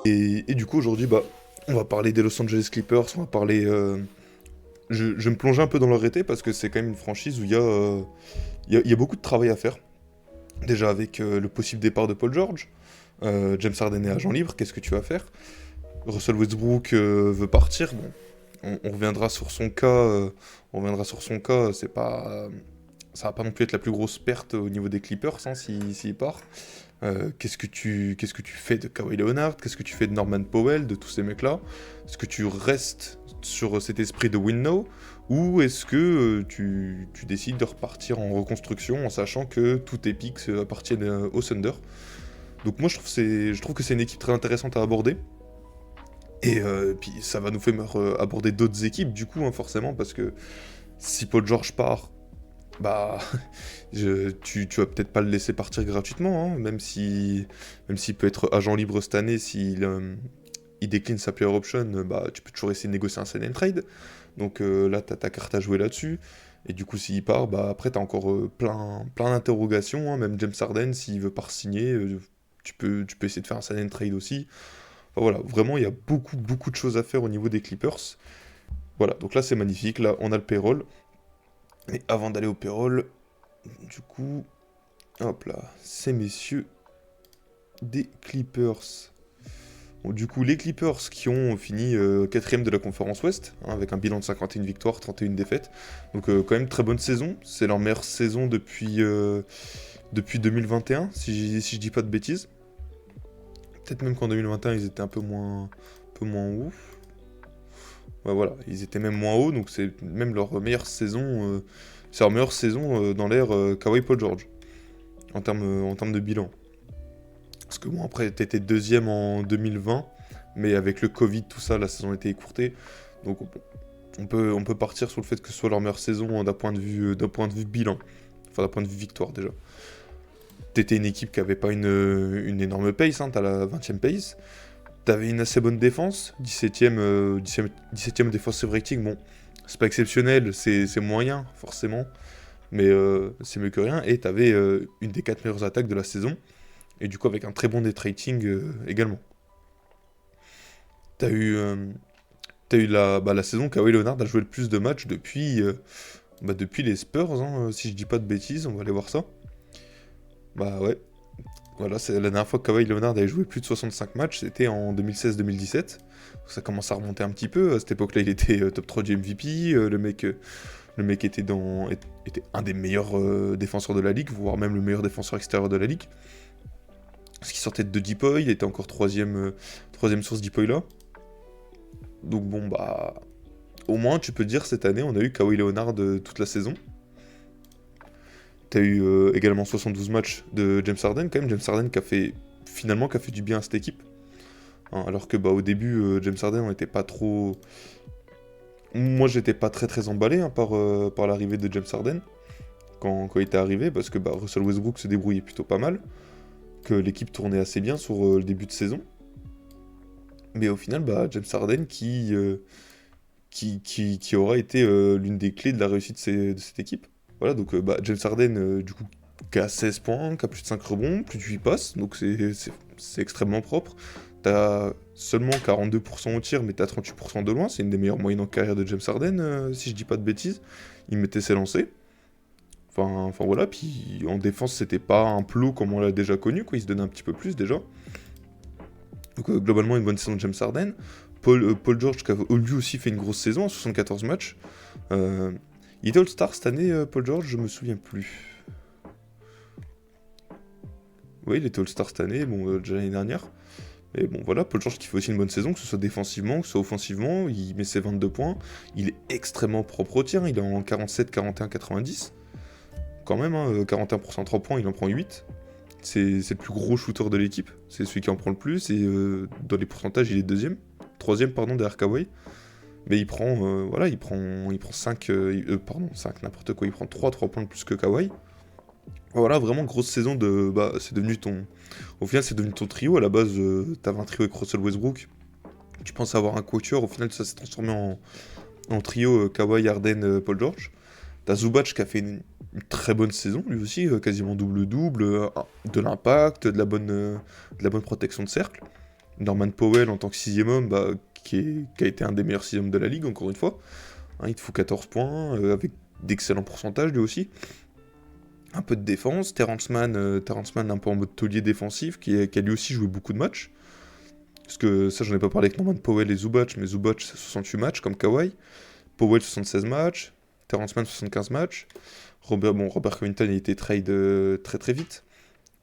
Et du coup, aujourd'hui, on va parler des Los Angeles Clippers, on va parler... je me plonge un peu dans leur été parce que c'est quand même une franchise où il y a beaucoup de travail à faire. Déjà avec le possible départ de Paul George, James Harden est agent libre, qu'est-ce que tu vas faire? Russell Westbrook veut partir, bon, on reviendra sur son cas, c'est pas... ça va pas non plus être la plus grosse perte au niveau des Clippers s'il part. Qu'est-ce que tu fais de Kawhi Leonard? Qu'est-ce que tu fais de Norman Powell, de tous ces mecs-là? Est-ce que tu restes sur cet esprit de win now? Ou est-ce que tu décides de repartir en reconstruction en sachant que tous tes picks appartiennent au Thunder? Donc moi je trouve que c'est une équipe très intéressante à aborder. Et puis ça va nous faire aborder d'autres équipes du coup forcément parce que si Paul George part, bah, tu vas peut-être pas le laisser partir gratuitement, même s'il peut être agent libre cette année, s'il il décline sa player option, bah, tu peux toujours essayer de négocier un sign and trade. Donc là, t'as ta carte à jouer là-dessus. Et du coup, s'il part, bah, après, t'as encore plein d'interrogations. Même James Harden, s'il veut pas signer, tu peux essayer de faire un sign and trade aussi. Enfin, voilà, vraiment, il y a beaucoup de choses à faire au niveau des Clippers. Voilà, donc là, c'est magnifique. Là, on a le payroll. Et avant d'aller au payroll, du coup, hop là, ces messieurs des Clippers. Bon, du coup, les Clippers qui ont fini 4ème de la conférence Ouest, avec un bilan de 51 victoires, 31 défaites. Donc quand même très bonne saison. C'est leur meilleure saison depuis 2021, si je dis pas de bêtises. Peut-être même qu'en 2021, ils étaient un peu moins ouf. Ouais, voilà, ils étaient même moins hauts, donc c'est même leur meilleure saison. C'est leur meilleure saison dans l'ère Kawhi Paul George, en termes de bilan. Parce que bon, après, t'étais deuxième en 2020, mais avec le Covid, tout ça, la saison était écourtée. Donc on peut partir sur le fait que ce soit leur meilleure saison d'un point de vue bilan. Enfin, d'un point de vue victoire, déjà. T'étais une équipe qui avait pas une énorme pace, t'as la 20ème pace. T'avais une assez bonne défense, 17ème defensive rating, bon, c'est pas exceptionnel, c'est moyen, forcément, mais c'est mieux que rien. Et t'avais une des 4 meilleures attaques de la saison, et du coup avec un très bon net rating également. T'as eu, la saison où Kawhi Leonard a joué le plus de matchs depuis les Spurs, si je dis pas de bêtises, on va aller voir ça. Bah ouais, voilà, c'est la dernière fois que Kawhi Leonard avait joué plus de 65 matchs, c'était en 2016-2017. Ça commence à remonter un petit peu. À cette époque-là, il était top 3 du MVP. Le mec était un des meilleurs défenseurs de la ligue, voire même le meilleur défenseur extérieur de la ligue. Parce qu'il sortait de Deepoy, il était encore troisième source Deepoy là. Donc bon, bah... Au moins, tu peux dire, cette année, on a eu Kawhi Leonard toute la saison. T'as eu également 72 matchs de James Harden, quand même. James Harden qui a fait du bien à cette équipe. Alors que au début, James Harden, on n'était pas trop... Moi, j'étais pas très très emballé hein, par l'arrivée de James Harden quand il était arrivé, parce que Russell Westbrook se débrouillait plutôt pas mal, que l'équipe tournait assez bien sur le début de saison. Mais au final, James Harden qui aura été l'une des clés de la réussite de cette équipe. Voilà, donc James Harden, du coup, qui a 16 points, qui a plus de 5 rebonds, plus de 8 passes, donc c'est extrêmement propre. T'as seulement 42% au tir, mais t'as 38% de loin, c'est une des meilleures moyennes en carrière de James Harden, si je dis pas de bêtises. Il mettait ses lancers. Enfin voilà, puis en défense, c'était pas un plot comme on l'a déjà connu, quoi, il se donnait un petit peu plus déjà. Donc globalement, une bonne saison de James Harden. Paul George qui a lui aussi fait une grosse saison, 74 matchs. Il était All-Star cette année, Paul George, je me souviens plus. Oui, il était All-Star cette année, bon, déjà l'année dernière. Mais bon, voilà, Paul George qui fait aussi une bonne saison, que ce soit défensivement, que ce soit offensivement, il met ses 22 points. Il est extrêmement propre au tir, il est en 47, 41, 90. Quand même, hein, 41% 3 points, il en prend 8. C'est le plus gros shooter de l'équipe, c'est celui qui en prend le plus, et dans les pourcentages, il est troisième pardon, derrière Kawhi. Mais il prend, voilà, il prend 5, pardon, 5, n'importe quoi, il prend 3 points de plus que Kawhi. Voilà, vraiment grosse saison de, c'est devenu au final c'est devenu ton trio, à la base t'avais un trio avec Russell Westbrook, tu pensais avoir un quatuor, au final ça s'est transformé en trio Kawhi, Harden, Paul George. T'as Zubac qui a fait une très bonne saison, lui aussi, quasiment double-double, de l'impact, de la bonne protection de cercle. Norman Powell en tant que sixième homme, qui a été un des meilleurs sixièmes de la ligue, encore une fois. Hein, il te faut 14 points, avec d'excellents pourcentages lui aussi. Un peu de défense, Terrence Mann un peu en mode taulier défensif, qui a lui aussi joué beaucoup de matchs. Parce que ça, j'en ai pas parlé avec Norman Powell et Zubac, mais Zubac, c'est 68 matchs, comme Kawhi. Powell, 76 matchs. Terrence Mann, 75 matchs. Robert Covington, il a été trade très très vite.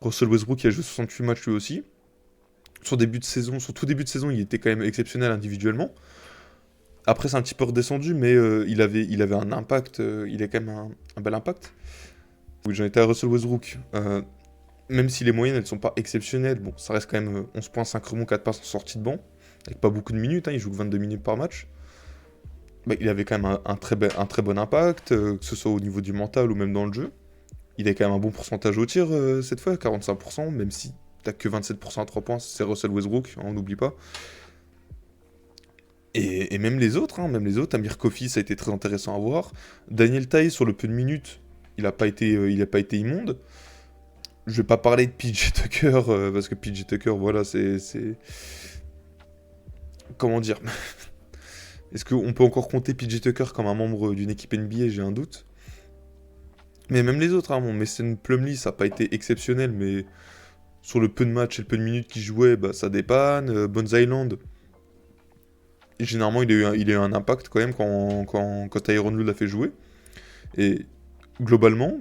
Russell Westbrook, il a joué 68 matchs lui aussi. Sur tout début de saison, il était quand même exceptionnel individuellement. Après, c'est un petit peu redescendu, mais il avait un impact, il a quand même un bel impact. Oui, j'en étais à Russell Westbrook. Même si les moyennes, elles sont pas exceptionnelles, bon, ça reste quand même 11 points, 5 rebonds, 4 passes en sortie de banc. Avec pas beaucoup de minutes, hein, il joue que 22 minutes par match. Il avait quand même un très bon impact, que ce soit au niveau du mental ou même dans le jeu. Il a quand même un bon pourcentage au tir cette fois, 45%, même si t'as que 27% à 3 points, c'est Russell Westbrook, on n'oublie pas. Et même les autres, Amir Kofi, ça a été très intéressant à voir. Daniel Theis, sur le peu de minutes, il a pas été immonde. Je vais pas parler de PJ Tucker, parce que PJ Tucker, voilà, c'est... Comment dire? Est-ce qu'on peut encore compter PJ Tucker comme un membre d'une équipe NBA? J'ai un doute. Mais même les autres, mon Mason Plumlee, ça n'a pas été exceptionnel, mais sur le peu de matchs et le peu de minutes qu'il jouait, ça dépanne. Bones Island, généralement, il a eu un impact quand même quand Tyronn Lue l'a fait jouer. Et globalement,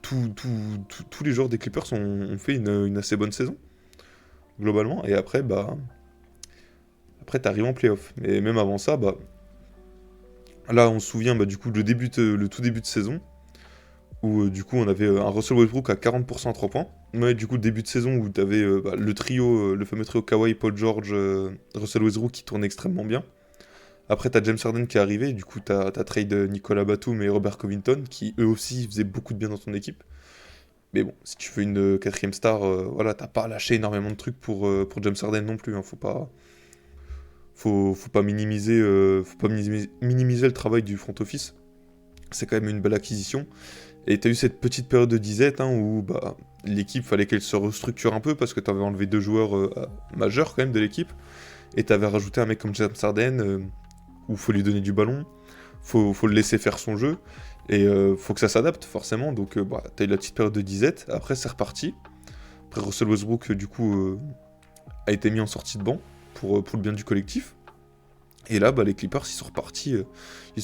tous les joueurs des Clippers ont fait une assez bonne saison. Globalement. Et après, t'arrives en playoff. Mais même avant ça, là, on se souvient du coup le tout début de saison, où du coup on avait un Russell Westbrook à 40% à 3 points. Mais du coup, le début de saison où tu avais le trio, le fameux trio Kawhi, Paul George, Russell Westbrook qui tournait extrêmement bien. Après, t'as James Harden qui est arrivé, et du coup, t'as trade Nicolas Batum et Robert Covington, qui eux aussi faisaient beaucoup de bien dans ton équipe. Mais bon, si tu veux une quatrième star, voilà, t'as pas lâché énormément de trucs pour James Harden non plus. Hein, faut pas minimiser le travail du front office. C'est quand même une belle acquisition. Et t'as eu cette petite période de disette où l'équipe, fallait qu'elle se restructure un peu parce que t'avais enlevé 2 joueurs majeurs quand même de l'équipe. Et t'avais rajouté un mec comme James Harden où faut lui donner du ballon, faut le laisser faire son jeu, et faut que ça s'adapte forcément, donc t'as eu la petite période de disette, après c'est reparti. Après Russell Westbrook du coup a été mis en sortie de banc pour le bien du collectif. Et là les Clippers ils sont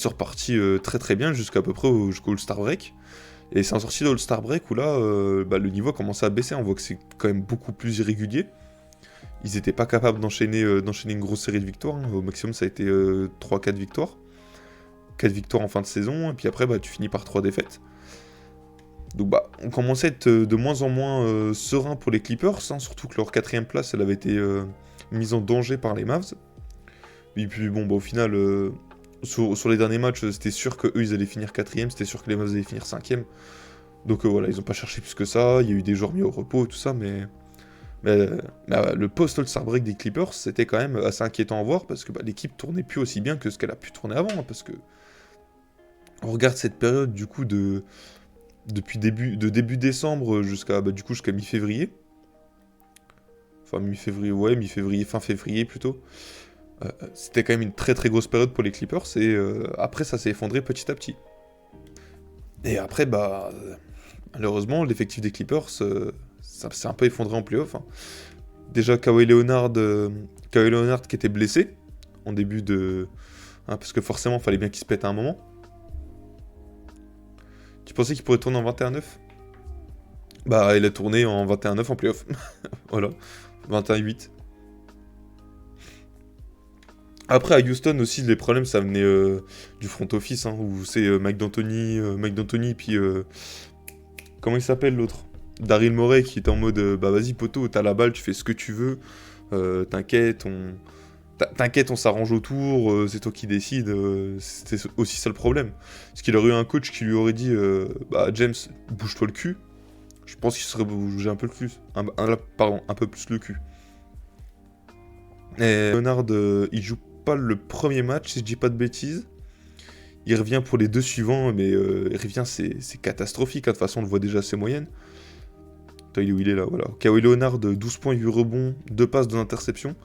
repartis très très bien jusqu'à peu près jusqu'au All-Star Break. Et c'est en sortie de All-Star Break où là le niveau a commencé à baisser, on voit que c'est quand même beaucoup plus irrégulier. Ils n'étaient pas capables d'enchaîner une grosse série de victoires. Hein. Au maximum, ça a été 3-4 victoires. 4 victoires en fin de saison, et puis après, tu finis par 3 défaites. Donc, on commençait à être de moins en moins serein pour les Clippers, hein, surtout que leur 4ème place, elle avait été mise en danger par les Mavs. Et puis, au final, sur les derniers matchs, c'était sûr que eux ils allaient finir 4ème, c'était sûr que les Mavs allaient finir 5ème. Donc voilà, ils ont pas cherché plus que ça, il y a eu des joueurs mis au repos, tout ça, mais le post-All-Star Break des Clippers, c'était quand même assez inquiétant à voir, parce que l'équipe tournait plus aussi bien que ce qu'elle a pu tourner avant, hein, parce que on regarde cette période du coup depuis début décembre jusqu'à mi-février. Enfin mi-février, ouais, mi-février, fin février plutôt. C'était quand même une très très grosse période pour les Clippers, et après ça s'est effondré petit à petit. Et après, malheureusement, l'effectif des Clippers, ça s'est un peu effondré en playoff, hein. Déjà, Kawhi Leonard qui était blessé en début de... hein, parce que forcément, il fallait bien qu'il se pète à un moment. Tu pensais qu'il pourrait tourner en 21-9? Bah, il a tourné en 21-9 en playoff. Voilà, 21-8. Après, à Houston aussi, les problèmes, ça venait du front office, hein, où c'est Mike D'Antoni, puis... comment il s'appelle l'autre? Daryl Morey qui est en mode bah vas-y poto, t'as la balle, tu fais ce que tu veux, t'inquiète, on s'arrange autour, c'est toi qui décides, c'était aussi ça le problème. Parce qu'il aurait eu un coach qui lui aurait dit bah James, bouge-toi le cul, je pense qu'il serait bougé un peu plus, un peu plus le cul. Et Leonard, il joue pas le premier match, si je dis pas de bêtises. Il revient pour les deux suivants, mais il revient, c'est catastrophique, hein. De toute façon, on le voit déjà à ses moyennes. Il est où il est là, voilà. Kawhi Leonard, 12 points, 8 rebonds, 2 passes, 2 interceptions.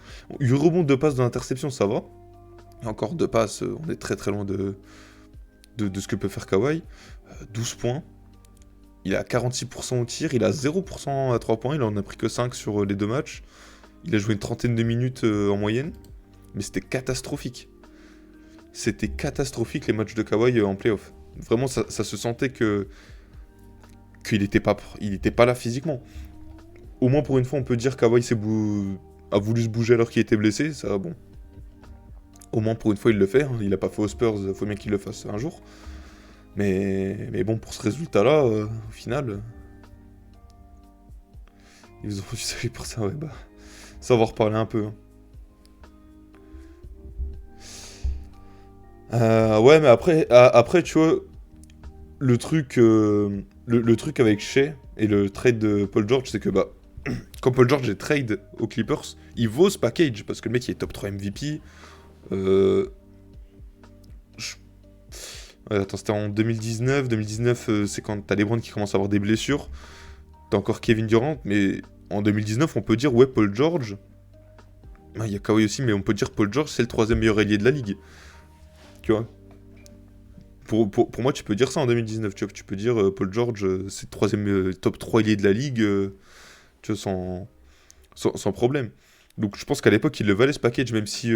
8 rebonds, 2 passes, 2 interceptions, ça va. Et encore 2 passes, on est très très loin de ce que peut faire Kawhi. 12 points. Il est à 46% au tir, il a 0% à 3 points, il en a pris que 5 sur les deux matchs. Il a joué une trentaine de minutes en moyenne, mais c'était catastrophique. C'était catastrophique les matchs de Kawhi en playoff. Vraiment, ça se sentait qu'il n'était pas là physiquement. Au moins pour une fois, on peut dire qu'Kawhi a voulu se bouger alors qu'il était blessé. Ça, bon. Au moins pour une fois, il le fait, hein. Il a pas fait aux Spurs, faut bien qu'il le fasse un jour. Mais bon, pour ce résultat-là, au final, ils ont reçu saluer pour ça, ouais, bah. Ça, on va en reparler un peu, hein. Ouais, mais après, tu vois, le truc avec Shea et le trade de Paul George, c'est que quand Paul George est trade aux Clippers, il vaut ce package parce que le mec il est top 3 MVP. Je- attends, c'était en 2019. 2019, c'est quand t'as LeBron qui commence à avoir des blessures. T'as encore Kevin Durant, mais en 2019, on peut dire ouais, Paul George. Il y a Kawhi aussi, mais on peut dire Paul George, c'est le troisième meilleur ailier de la ligue. Tu vois? Pour moi, tu peux dire ça en 2019. Tu vois, tu peux dire Paul George, c'est le troisième top 3 ailier de la ligue, tu vois, sans problème. Donc je pense qu'à l'époque, il le valait ce package, même si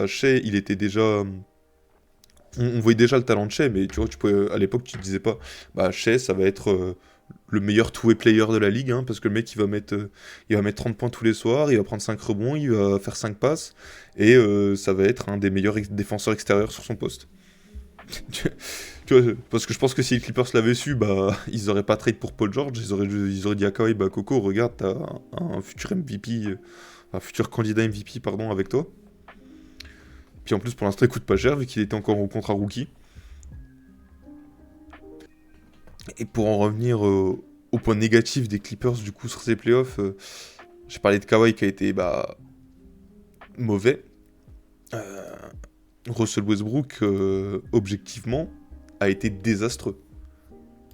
Shea, il était déjà. On voyait déjà le talent de Shea, mais tu vois, à l'époque, tu te disais pas, Shea, ça va être le meilleur two-way player de la ligue, hein, parce que le mec, il va mettre 30 points tous les soirs, il va prendre 5 rebonds, il va faire 5 passes, et ça va être un des meilleurs défenseurs extérieurs sur son poste. Tu vois, parce que je pense que si les Clippers l'avaient su, ils auraient pas trade pour Paul George, ils auraient dit à Kawhi, Coco, regarde, t'as un futur MVP, un futur candidat MVP, pardon, avec toi. Puis en plus, pour l'instant, il coûte pas cher, vu qu'il était encore au contrat rookie. Et pour en revenir au point négatif des Clippers, du coup, sur ces playoffs, j'ai parlé de Kawhi qui a été mauvais. Russell Westbrook, objectivement, a été désastreux.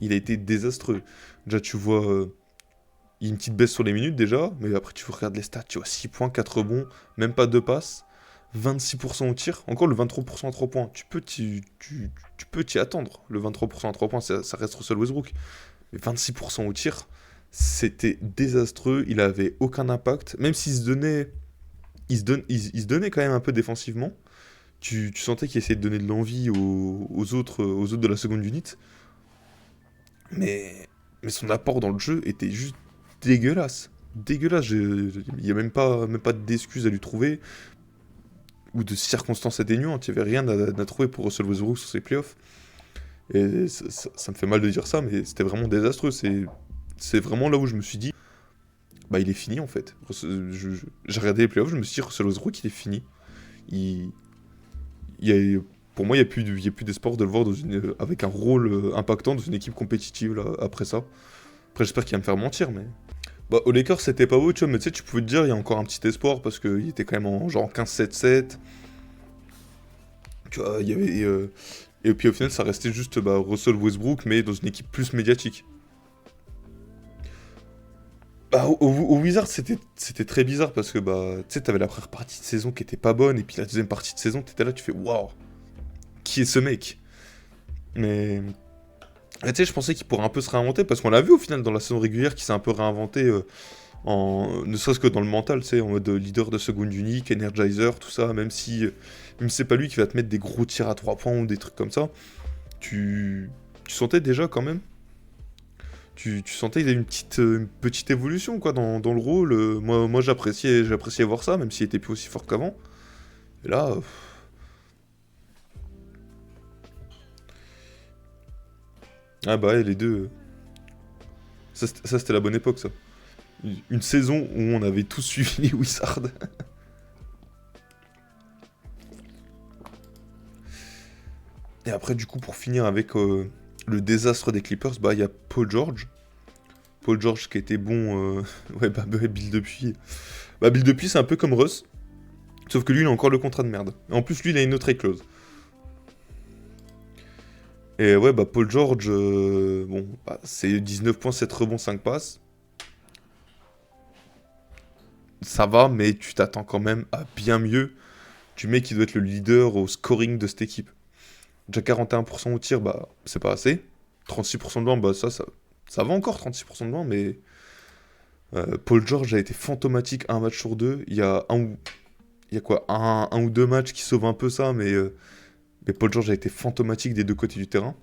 Il a été désastreux. Déjà, tu vois, il y a une petite baisse sur les minutes déjà, mais après, tu regardes les stats, tu vois, 6 points, 4 rebonds, même pas 2 passes, 26% au tir, encore le 23% à 3 points. Tu peux t'y attendre. Le 23% à 3 points, ça reste Russell Westbrook. Mais 26% au tir, c'était désastreux, il avait aucun impact, même s'il se donnait. Il se donnait quand même un peu défensivement. Tu sentais qu'il essayait de donner de l'envie aux autres de la seconde unit. Mais son apport dans le jeu était juste dégueulasse. Dégueulasse. Il n'y a même pas d'excuses à lui trouver. Ou de circonstances atténuantes. Il n'y avait rien à trouver pour Russell Westbrook sur ses playoffs. Et ça me fait mal de dire ça, mais c'était vraiment désastreux. C'est vraiment là où je me suis dit, il est fini en fait. J'ai regardé les playoffs, je me suis dit, Russell Westbrook, il est fini. Il y a Pour moi, y a plus d'espoir de le voir avec un rôle impactant dans une équipe compétitive là, après ça. Après, j'espère qu'il va me faire mentir, mais. Bah, aux Lakers, c'était pas beau, tu vois, mais tu sais, tu pouvais te dire, il y a encore un petit espoir parce qu'il était quand même en genre 15-7-7. Tu vois, il y avait. Et puis au final, ça restait juste bah, Russell Westbrook, mais dans une équipe plus médiatique. Bah, au Wizards, c'était très bizarre parce que bah, tu sais, t'avais la première partie de saison qui était pas bonne, et puis la deuxième partie de saison, t'étais là, tu fais waouh, qui est ce mec? Mais. Tu sais, je pensais qu'il pourrait un peu se réinventer parce qu'on l'a vu au final dans la saison régulière qu'il s'est un peu réinventé ne serait-ce que dans le mental, tu sais, en mode leader de seconde unique, energizer, tout ça, même si c'est pas lui qui va te mettre des gros tirs à 3 points ou des trucs comme ça, tu sentais déjà quand même, tu sentais qu'il y avait une petite évolution quoi dans le rôle. Moi j'appréciais voir ça, même s'il était plus aussi fort qu'avant. Et là, ah bah ouais, les deux, ça c'était la bonne époque ça. Une saison où on avait tous suivi les Wizards. Et après, du coup, pour finir avec le désastre des Clippers, bah il y a Paul George. Paul George qui était bon. Ouais, bah Bill Dupuis. Bah Bill Dupuis, c'est un peu comme Russ. Sauf que lui, il a encore le contrat de merde. Et en plus, lui, il a une autre clause. Et ouais, bah Paul George, bon, bah, c'est 19 points, 7 rebonds, 5 passes. Ça va, mais tu t'attends quand même à bien mieux du mec qui doit être le leader au scoring de cette équipe. Déjà 41% au tir, bah c'est pas assez. 36% de loin, bah ça va encore 36% de loin, mais Paul George a été fantomatique un match sur deux. Il y a quoi, un ou deux matchs qui sauvent un peu ça, mais Paul George a été fantomatique des deux côtés du terrain.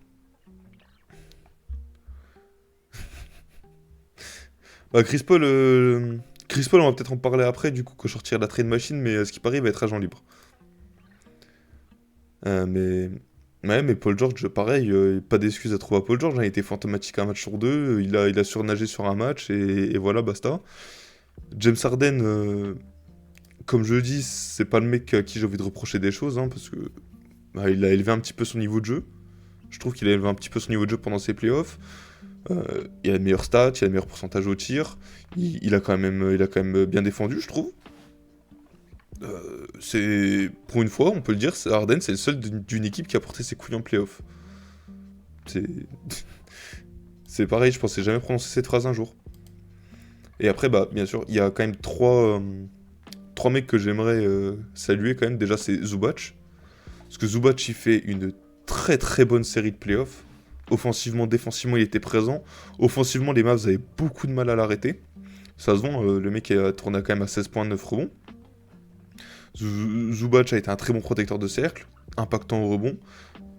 Bah, Chris Paul, on va peut-être en parler après, du coup, quand je sortirai de la trade machine, mais ce qui paraît, il va être agent libre. Mais. Ouais, mais Paul George, pareil, pas d'excuse à trouver à Paul George, hein, il a été fantomatique un match sur deux, il a surnagé sur un match, et voilà, basta. James Harden, comme je le dis, c'est pas le mec à qui j'ai envie de reprocher des choses, hein, parce que bah, il a élevé un petit peu son niveau de jeu. Je trouve qu'il a élevé un petit peu son niveau de jeu pendant ses playoffs. Il a le meilleur stats, il a le meilleur pourcentage au tir. Il a quand même bien défendu, je trouve. Pour une fois, on peut le dire, Harden, c'est le seul d'une équipe qui a porté ses couilles en playoff. C'est, c'est pareil, je pensais jamais prononcer cette phrase un jour. Et après, bah, bien sûr, il y a quand même trois mecs que j'aimerais saluer quand même. Déjà, c'est Zubac. Parce que Zubac, il fait une très très bonne série de playoffs. Offensivement, défensivement, il était présent. Offensivement, les Mavs avaient beaucoup de mal à l'arrêter. Ça se vend, le mec a tourné quand même à 16 points, 9 rebonds. Zubac a été un très bon protecteur de cercle, impactant au rebond.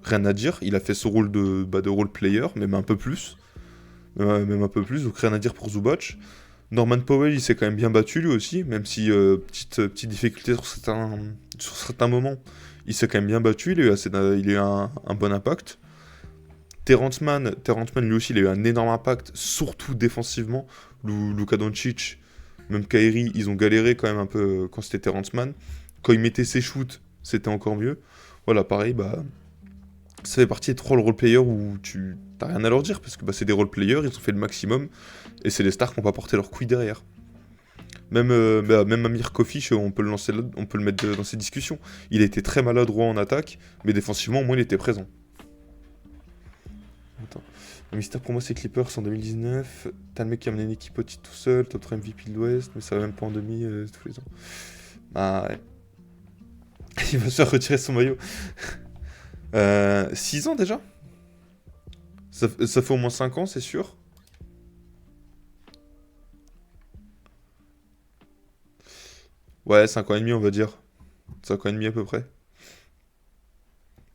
Rien à dire, il a fait ce rôle de role player, même un peu plus. Même un peu plus, donc rien à dire pour Zubac. Norman Powell, il s'est quand même bien battu lui aussi, même si petite difficulté sur certains moments. Il s'est quand même bien battu, il a eu un bon impact. Terrence Mann lui aussi, il a eu un énorme impact, surtout défensivement. Luka Doncic, même Kyrie, ils ont galéré quand même un peu quand c'était Terrence Mann. Quand il mettait ses shoots, c'était encore mieux. Voilà, pareil, bah, ça fait partie des trois role-players où tu t'as rien à leur dire, parce que bah, c'est des role-players, ils ont fait le maximum, et c'est les stars qui n'ont pas porté leur couille derrière. Même Amir Kofi, on peut le lancer là, on peut le mettre dans ces discussions. Il a été très maladroit en attaque, mais défensivement, au moins, il était présent. Attends. Le mystère pour moi, c'est Clippers en 2019. T'as le mec qui a amené une équipe au titre tout seul, top 3 MVP de l'Ouest, mais ça va même pas en demi tous les ans. Ah ouais. Il va se faire retirer son maillot. 6 ans déjà ça fait au moins 5 ans, c'est sûr. Ouais, 5 ans et demi, on va dire. 5 ans et demi à peu près.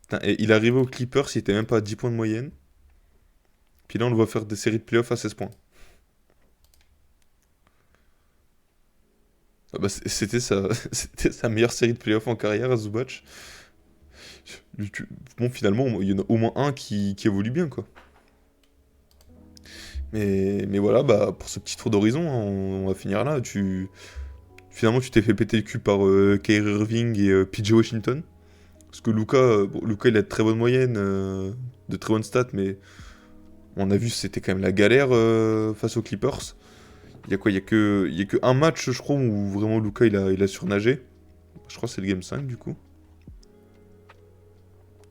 Putain, et il est arrivé aux Clippers, il était même pas à 10 points de moyenne. Puis là, on le voit faire des séries de playoffs à 16 points. Ah bah, c'était sa meilleure série de playoffs en carrière à Zubac. Bon, finalement, il y en a au moins un qui évolue bien, quoi. Mais voilà, bah, pour ce petit tour d'horizon, hein, on va finir là. Finalement, tu t'es fait péter le cul par Kyrie Irving et PJ Washington. Parce que Luka, bon, Luka il a de très bonnes moyennes, de très bonnes stats, mais on a vu c'était quand même la galère face aux Clippers. Il y a quoi? Il y a que un match, je crois, où vraiment Luka il a surnagé. Je crois que c'est le Game 5 du coup.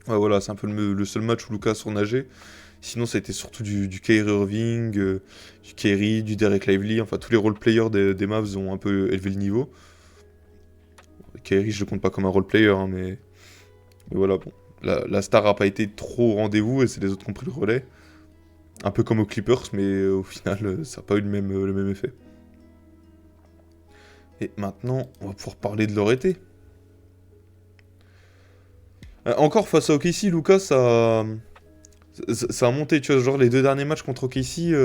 Ouais, voilà, c'est un peu le seul match où Luka a surnagé. Sinon, ça a été surtout du Kyrie Irving, du Kyrie, du Derek Lively. Enfin, tous les role-players des Mavs ont un peu élevé le niveau. Kyrie, je le compte pas comme un role-player, hein, mais voilà, bon. La star a pas été trop au rendez-vous et c'est les autres qui ont pris le relais. Un peu comme aux Clippers, mais au final, ça n'a pas eu le même effet. Et maintenant, on va pouvoir parler de leur été. Encore face à OKC, Lucas, ça a monté, tu vois, genre les deux derniers matchs contre OKC,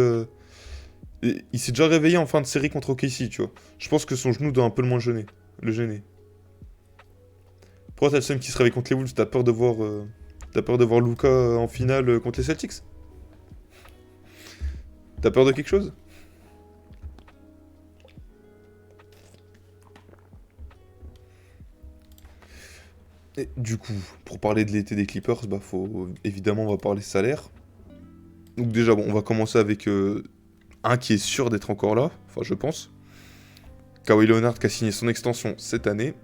il s'est déjà réveillé en fin de série contre OKC, tu vois. Je pense que son genou doit un peu le moins gêner. Le gêner. Pourquoi t'as le seum qui se réveille contre les Wolves? T'as peur de voir Luka en finale contre les Celtics? T'as peur de quelque chose? Et du coup, pour parler de l'été des Clippers, bah évidemment on va parler salaire. Donc déjà bon, on va commencer avec un qui est sûr d'être encore là, enfin je pense. Kawhi Leonard qui a signé son extension cette année.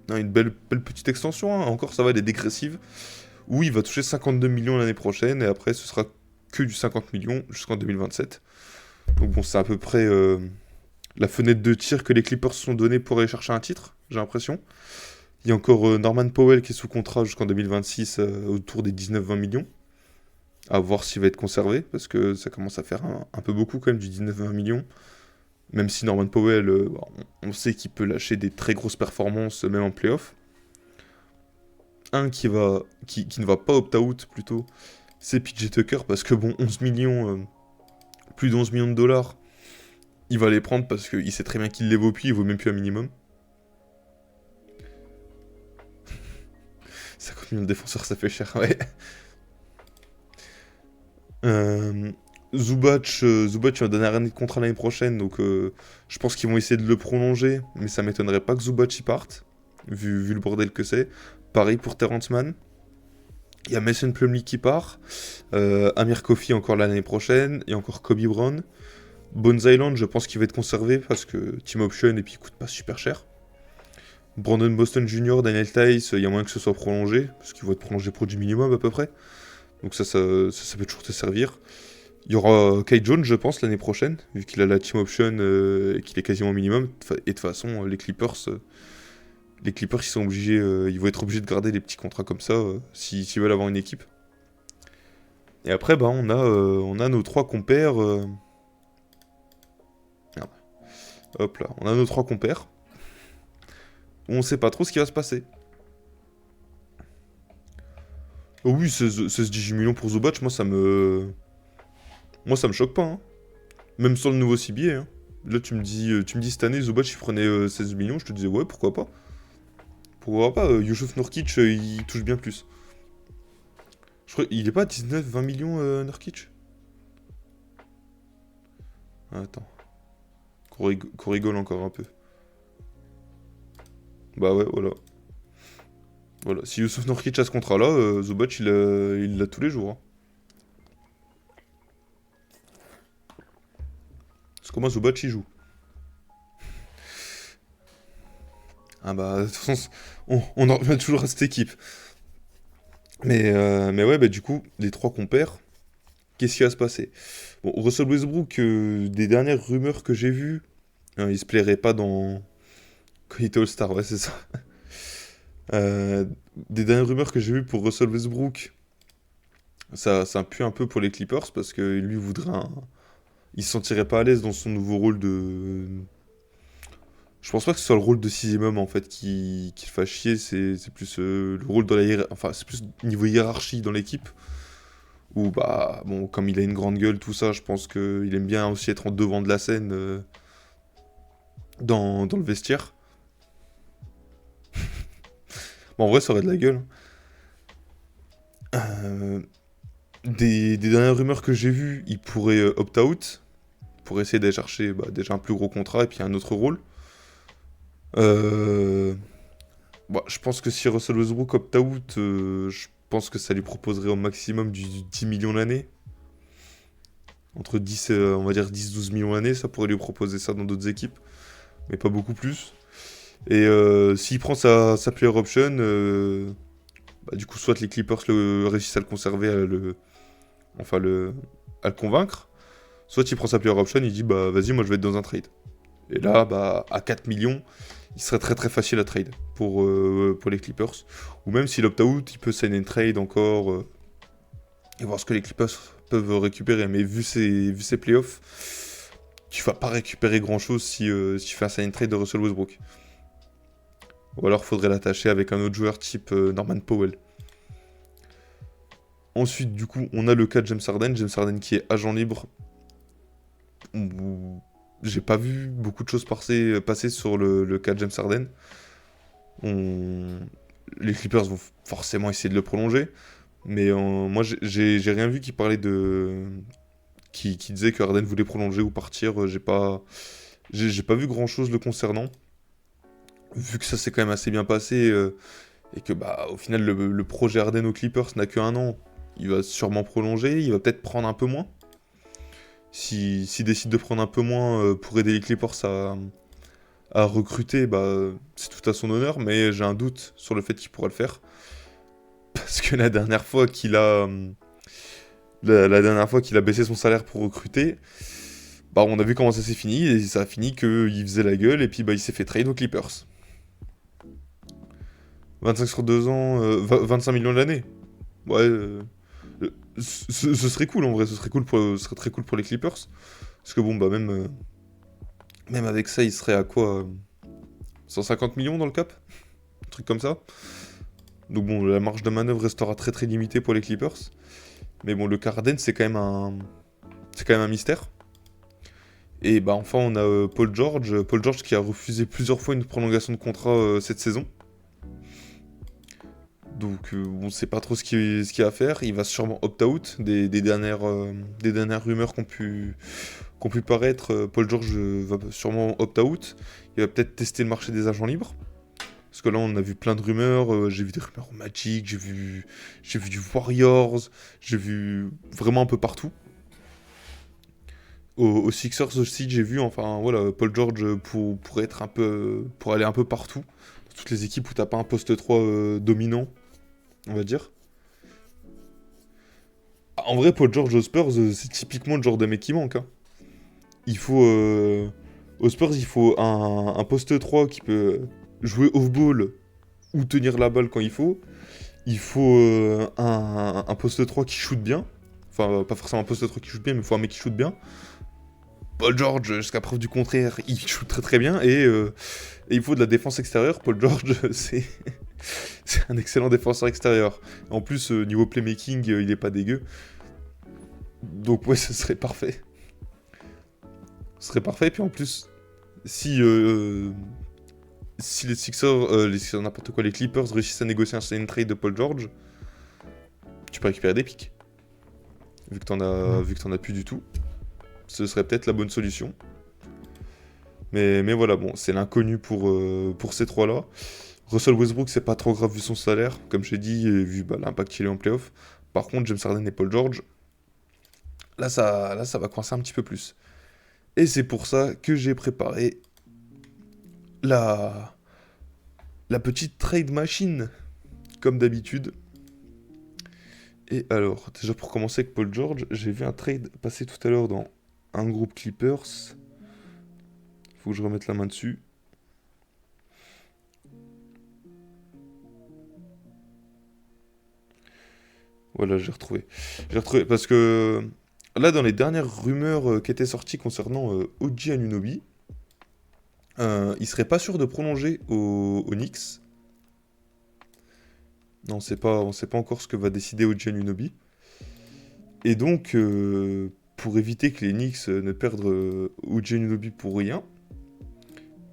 Une belle petite extension, hein. Encore ça va, elle est dégressive. Où il va toucher 52 millions l'année prochaine et après ce sera que du 50 millions jusqu'en 2027. Donc bon, c'est à peu près la fenêtre de tir que les Clippers se sont donnés pour aller chercher un titre, j'ai l'impression. Il y a encore Norman Powell qui est sous contrat jusqu'en 2026 autour des 19-20 millions. À voir s'il va être conservé, parce que ça commence à faire un peu beaucoup quand même du 19-20 millions. Même si Norman Powell, on sait qu'il peut lâcher des très grosses performances, même en playoff. Un qui ne va pas opt-out plutôt, c'est PJ Tucker, parce que bon, 11 millions, plus de 11 millions de dollars, il va les prendre parce qu'il sait très bien qu'il les vaut plus, il vaut même plus un minimum. 50 millions de défenseurs, ça fait cher, ouais. Zubac, il va donner un année de contrat l'année prochaine, donc je pense qu'ils vont essayer de le prolonger, mais ça m'étonnerait pas que Zubac y parte, vu le bordel que c'est. Pareil pour Terrence Mann. Il y a Mason Plumlee qui part, Amir Coffey encore l'année prochaine, et encore Kobe Brown. Bones Island, je pense qu'il va être conservé parce que team option et puis il coûte pas super cher. Brandon Boston Jr., Daniel Tice, il y a moyen que ce soit prolongé, parce qu'il va être prolongé pour du minimum à peu près. Donc ça peut toujours te servir. Il y aura Kai Jones, je pense, l'année prochaine, vu qu'il a la team option et qu'il est quasiment au minimum. Et de toute façon, les Clippers, ils sont obligés, ils vont être obligés de garder les petits contrats comme ça s'ils veulent avoir une équipe. Et après, bah, on a nos trois compères. Merde. Hop là, on a nos trois compères. On sait pas trop ce qui va se passer. Oh oui, 16-18 millions pour Zubac, moi ça me choque pas, hein. Même sur le nouveau CBA, hein. Là tu me dis cette année Zubac il prenait 16 millions, je te disais ouais pourquoi pas. Pourquoi pas, Yusuf Nurkic il touche bien plus. Je crois il est pas à 19-20 millions Nurkic. Attends. Qu'on rigole encore un peu. Bah ouais voilà. Voilà. Si Yusuf Nurkic a ce contrat là, Zubac il l'a tous les jours, hein. Parce que moi Zubac il joue. Ah bah, de toute façon, on en revient toujours à cette équipe. Mais ouais, bah du coup, les trois compères, qu'est-ce qui va se passer? Bon, Russell Westbrook, des dernières rumeurs que j'ai vues, il se plairait pas dans... Quand il était All-Star, ouais, c'est ça. Euh, des dernières rumeurs que j'ai vues pour Russell Westbrook, ça pue un peu pour les Clippers, parce que lui voudrait un... Il se sentirait pas à l'aise dans son nouveau rôle de... Je pense pas que ce soit le rôle de sixième homme en fait qui le fasse chier, c'est plus le rôle dans la enfin c'est plus niveau hiérarchie dans l'équipe où bah bon comme il a une grande gueule tout ça, je pense que il aime bien aussi être en devant de la scène dans le vestiaire. Bon, en vrai ça aurait de la gueule, hein. Des dernières rumeurs que j'ai vues, il pourrait opt-out pour essayer d'aller chercher bah, déjà un plus gros contrat et puis un autre rôle. Euh, Bah, je pense que si Russell Westbrook opt-out, je pense que ça lui proposerait au maximum du 10 millions l'année. Entre 10, on va dire 10-12 millions l'année, ça pourrait lui proposer ça dans d'autres équipes, mais pas beaucoup plus. Et s'il prend sa player option, bah, du coup, soit les Clippers réussissent à le conserver, enfin à le convaincre, soit il prend sa player option, il dit bah vas-y, moi je vais être dans un trade. Et là, bah, à 4 millions, il serait très très facile à trade pour les Clippers. Ou même s'il opt-out, il peut sign and trade encore et voir ce que les Clippers peuvent récupérer. Mais vu ses playoffs, tu vas pas récupérer grand chose si tu fais un sign and trade de Russell Westbrook. Ou alors faudrait l'attacher avec un autre joueur type Norman Powell. Ensuite, du coup, on a le cas de James Harden. James Harden qui est agent libre. J'ai pas vu beaucoup de choses passer sur le cas de James Harden. Les Clippers vont forcément essayer de le prolonger. Mais moi, j'ai rien vu qui parlait de. Qui disait que Harden voulait prolonger ou partir. J'ai pas vu grand chose le concernant. Vu que ça s'est quand même assez bien passé. Et que, bah, au final, le projet Harden aux Clippers n'a que 1 an. Il va sûrement prolonger. Il va peut-être prendre un peu moins. S'il décide de prendre un peu moins pour aider les Clippers à recruter, bah, c'est tout à son honneur, mais j'ai un doute sur le fait qu'il pourra le faire. Parce que la dernière fois qu'il a baissé son salaire pour recruter, bah, on a vu comment ça s'est fini, et ça a fini qu'il faisait la gueule, et puis bah, il s'est fait trade aux Clippers. 25 sur 2 ans, 25 millions de l'année. Ouais, ce serait cool en vrai, ce serait très cool pour les Clippers. Parce que bon, bah même avec ça, il serait à quoi 150 millions dans le cap? Un truc comme ça. Donc bon, la marge de manœuvre restera très très limitée pour les Clippers. Mais bon, le Harden, c'est quand même un mystère. Et bah enfin, on a Paul George. Paul George qui a refusé plusieurs fois une prolongation de contrat cette saison. Donc on sait pas trop ce qu'il va faire. Il va sûrement opt-out des dernières rumeurs qui ont pu paraître. Paul George va sûrement opt-out. Il va peut-être tester le marché des agents libres. Parce que là, on a vu plein de rumeurs. J'ai vu des rumeurs au Magic, j'ai vu du Warriors, j'ai vu vraiment un peu partout. Aux Sixers aussi, j'ai vu, enfin voilà, Paul George pour être un peu, pour aller un peu partout. Dans toutes les équipes où t'as pas un poste 3 dominant, on va dire. En vrai, Paul George aux Spurs, c'est typiquement le genre de mec qui manque, hein. Il faut. Aux Spurs, il faut un poste 3 qui peut jouer off-ball ou tenir la balle quand il faut. Il faut un poste 3 qui shoot bien. Enfin, pas forcément un poste 3 qui shoot bien, mais il faut un mec qui shoot bien. Paul George, jusqu'à preuve du contraire, il shoot très très bien. Et il faut de la défense extérieure. Paul George, c'est un excellent défenseur extérieur. En plus, niveau playmaking, il est pas dégueu. Donc ouais, ce serait parfait. Ce serait parfait. Puis en plus, si les Sixers, n'importe quoi, les Clippers réussissent à négocier un sign and trade de Paul George, tu peux récupérer des pics. Vu que t'en as plus du tout, ce serait peut-être la bonne solution. Mais voilà, bon, c'est l'inconnu pour ces trois-là. Russell Westbrook, c'est pas trop grave vu son salaire, comme j'ai dit, et vu l'impact qu'il a en playoff. Par contre, James Harden et Paul George, là, ça va coincer un petit peu plus. Et c'est pour ça que j'ai préparé la, la petite trade machine, comme d'habitude. Et alors, déjà pour commencer avec Paul George, j'ai vu un trade passer tout à l'heure dans un groupe Clippers. Faut que je remette la main dessus. Voilà, j'ai retrouvé. J'ai retrouvé parce que là, dans les dernières rumeurs qui étaient sorties concernant OG Anunoby, il serait pas sûr de prolonger aux Knicks. Non, on sait pas encore ce que va décider OG Anunoby. Et donc, pour éviter que les Knicks ne perdent OG Anunoby pour rien,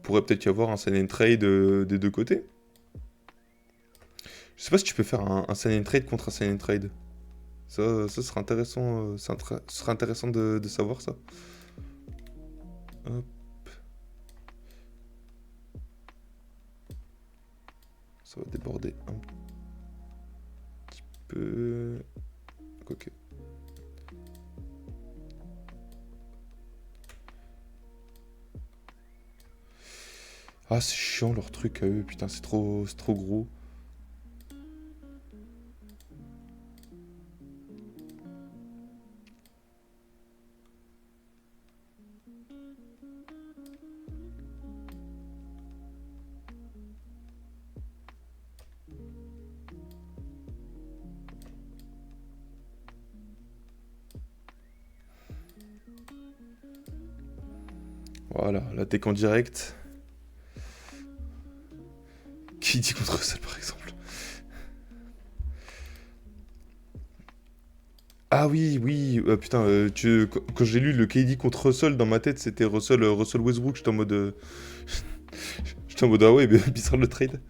pourrait peut-être y avoir un sign and trade des deux côtés. Je sais pas si tu peux faire un sign and trade contre un sign and trade. Ça sera intéressant, sera intéressant de savoir ça. Hop. Ça va déborder un petit peu. Ok. Ah, c'est chiant leur truc à eux, putain, c'est trop gros. Voilà, la tech en direct. Qui dit contre ça, par exemple? Ah oui, oui, putain, quand j'ai lu le KD contre Russell, dans ma tête, c'était Russell Westbrook, j'étais en mode, ah ouais, mais bizarre le trade.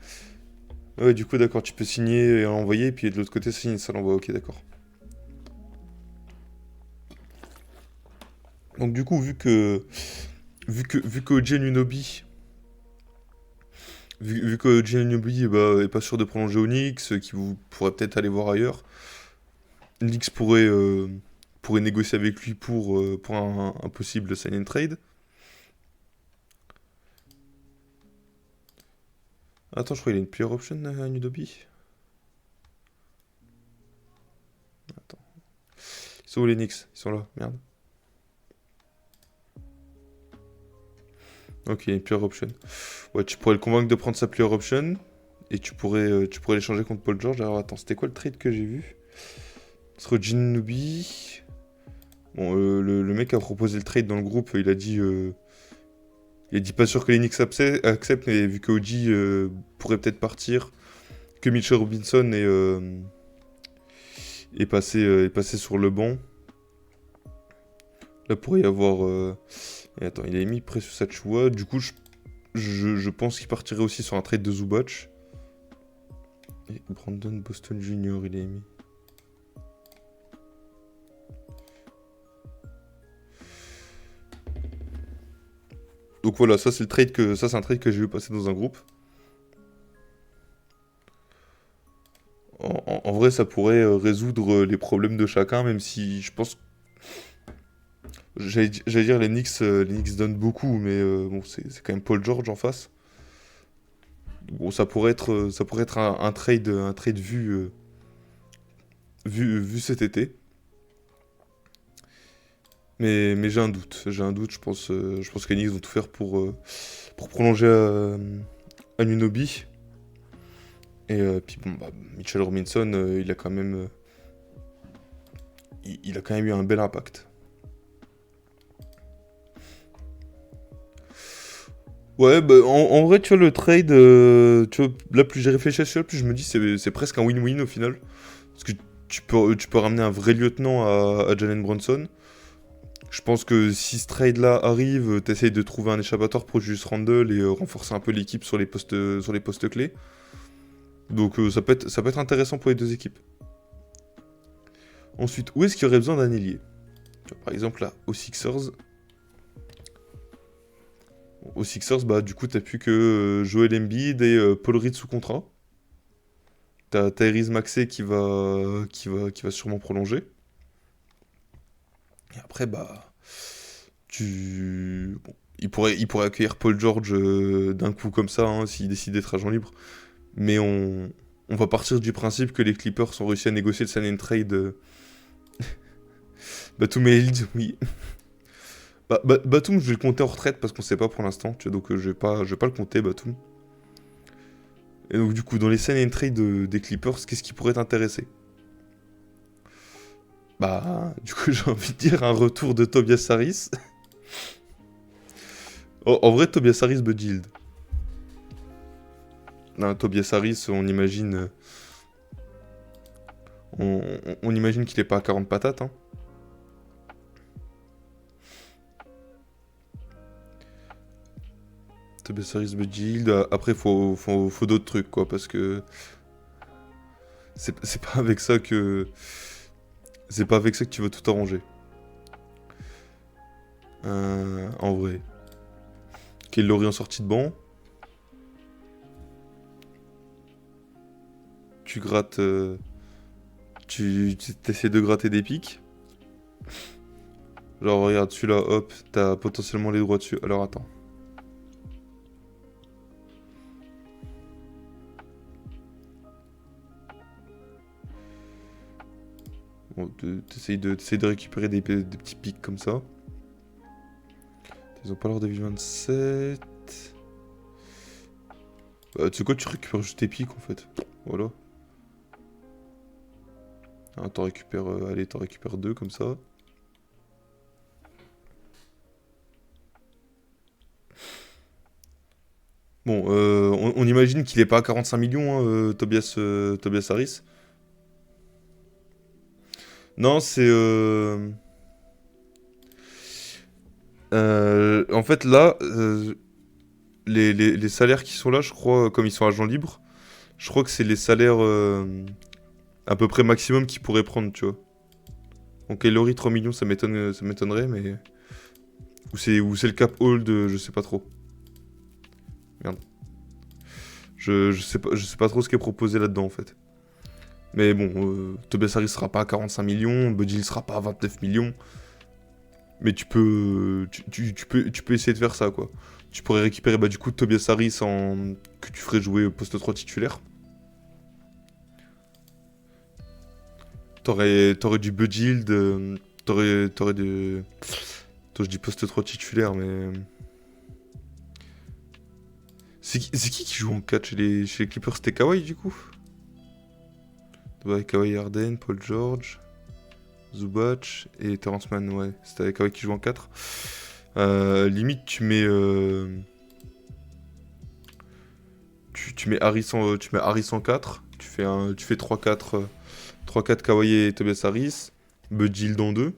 Ouais, du coup, d'accord, tu peux signer et envoyer, puis de l'autre côté, signer, ça l'envoie, ok, d'accord. Donc du coup, vu que OG Anunoby, vu que OG Anunoby est pas sûr de prolonger au Knicks, qui vous pourrait peut-être aller voir ailleurs, Knicks pourrait négocier avec lui pour un possible sign and trade. Attends, je crois qu'il a une player option à Anunoby. Attends. Ils sont où les Knicks? Ils sont là, merde. Ok, une player option. Ouais, tu pourrais le convaincre de prendre sa player option. Et tu pourrais l'échanger contre Paul George. Alors attends, c'était quoi le trade que j'ai vu? Entre Ginobili. Bon, le mec a proposé le trade dans le groupe, il a dit pas sûr que les Knicks acceptent, mais vu que OG pourrait peut-être partir, que Mitchell Robinson est passé sur le banc, là pourrait y avoir... Et attends, il a mis Precious Achiuwa, du coup je pense qu'il partirait aussi sur un trade de Zubac. Et Brandon Boston Jr. il a mis. Donc voilà, ça c'est un trade que j'ai vu passer dans un groupe. En vrai, ça pourrait résoudre les problèmes de chacun, même si je pense. J'allais dire les Knicks donnent beaucoup, mais bon, c'est quand même Paul George en face. Bon, ça pourrait être un trade vu cet été. Mais j'ai un doute. Je pense que les Knicks vont tout faire pour prolonger Anunoby. Et puis bon, bah, Mitchell Robinson, il a quand même eu un bel impact. Ouais, bah, en vrai, tu vois, le trade, tu vois, là, plus j'ai réfléchi à ça, plus je me dis c'est presque un win-win au final. Parce que tu peux ramener un vrai lieutenant à Jalen Brunson. Je pense que si ce trade-là arrive, t'essayes de trouver un échappatoire pour Julius Randle et renforcer un peu l'équipe sur les postes clés. Donc ça peut être intéressant pour les deux équipes. Ensuite, où est-ce qu'il y aurait besoin d'un ailier? Tu vois, par exemple, là, aux Sixers. Aux Sixers, bah, du coup, t'as plus que Joel Embiid et Paul Reed sous contrat. T'as Tyrese Maxey qui va sûrement prolonger. Et après, bah, bon, il pourrait accueillir Paul George d'un coup comme ça, hein, s'il décide d'être agent libre. Mais on va partir du principe que les Clippers ont réussi à négocier le sign and trade. Batum et Hield, oui. Batum, je vais le compter en retraite parce qu'on sait pas pour l'instant. Tu vois, donc je vais pas le compter, Batum. Et donc, du coup, dans les sign and trade des Clippers, qu'est-ce qui pourrait t'intéresser? Bah, du coup, j'ai envie de dire un retour de Tobias Harris. En vrai, Tobias Harris, Buddy Hield. Non, Tobias Harris, on imagine qu'il est pas à 40 patates, hein. Tobias Harris, Buddy Hield. Après, faut d'autres trucs, quoi, parce que c'est pas avec ça que tu vas tout arranger. En vrai. Qu'il l'aurait en sortie de banc. tu grattes... tu essaies de gratter des pics. Genre, regarde, celui-là, hop, t'as potentiellement les droits dessus. Alors, attends. Bon, t'essayes de récupérer des petits pics comme ça. Ils ont pas l'heure 2027. Bah, tu sais quoi, tu récupères juste tes pics en fait. Voilà. Ah, t'en récupères, allez, t'en récupères deux comme ça. Bon, on imagine qu'il est pas à 45 millions, hein, Tobias Harris. Non, c'est... en fait, là, les salaires qui sont là, je crois, comme ils sont agents libres, je crois que c'est les salaires à peu près maximum qu'ils pourraient prendre, tu vois. Donc, Elori, 3 millions, ça m'étonnerait, mais... Ou c'est le cap hold, je sais pas trop. Merde. Je sais pas trop ce qui est proposé là-dedans, en fait. Mais bon, Tobias Harris sera pas à 45 millions, Buddy Hield sera pas à 29 millions. Mais tu peux essayer de faire ça, quoi. Tu pourrais récupérer, bah, du coup, Tobias Harris que tu ferais jouer au poste 3 titulaire. T'aurais du Buddy Hield, t'aurais de... Attends, je dis poste 3 titulaire, mais... C'est qui joue en 4 chez les Clippers? C'était Kawhi, du coup? Ouais, Kawhi Harden, Paul George, Zubac et Terrence Mann, ouais. C'était Kawhi qui joue en 4. Limite, tu mets... Tu mets Harris en 4. Tu fais 3-4 Kawhi et Tobias Harris. Buddy Hield en 2.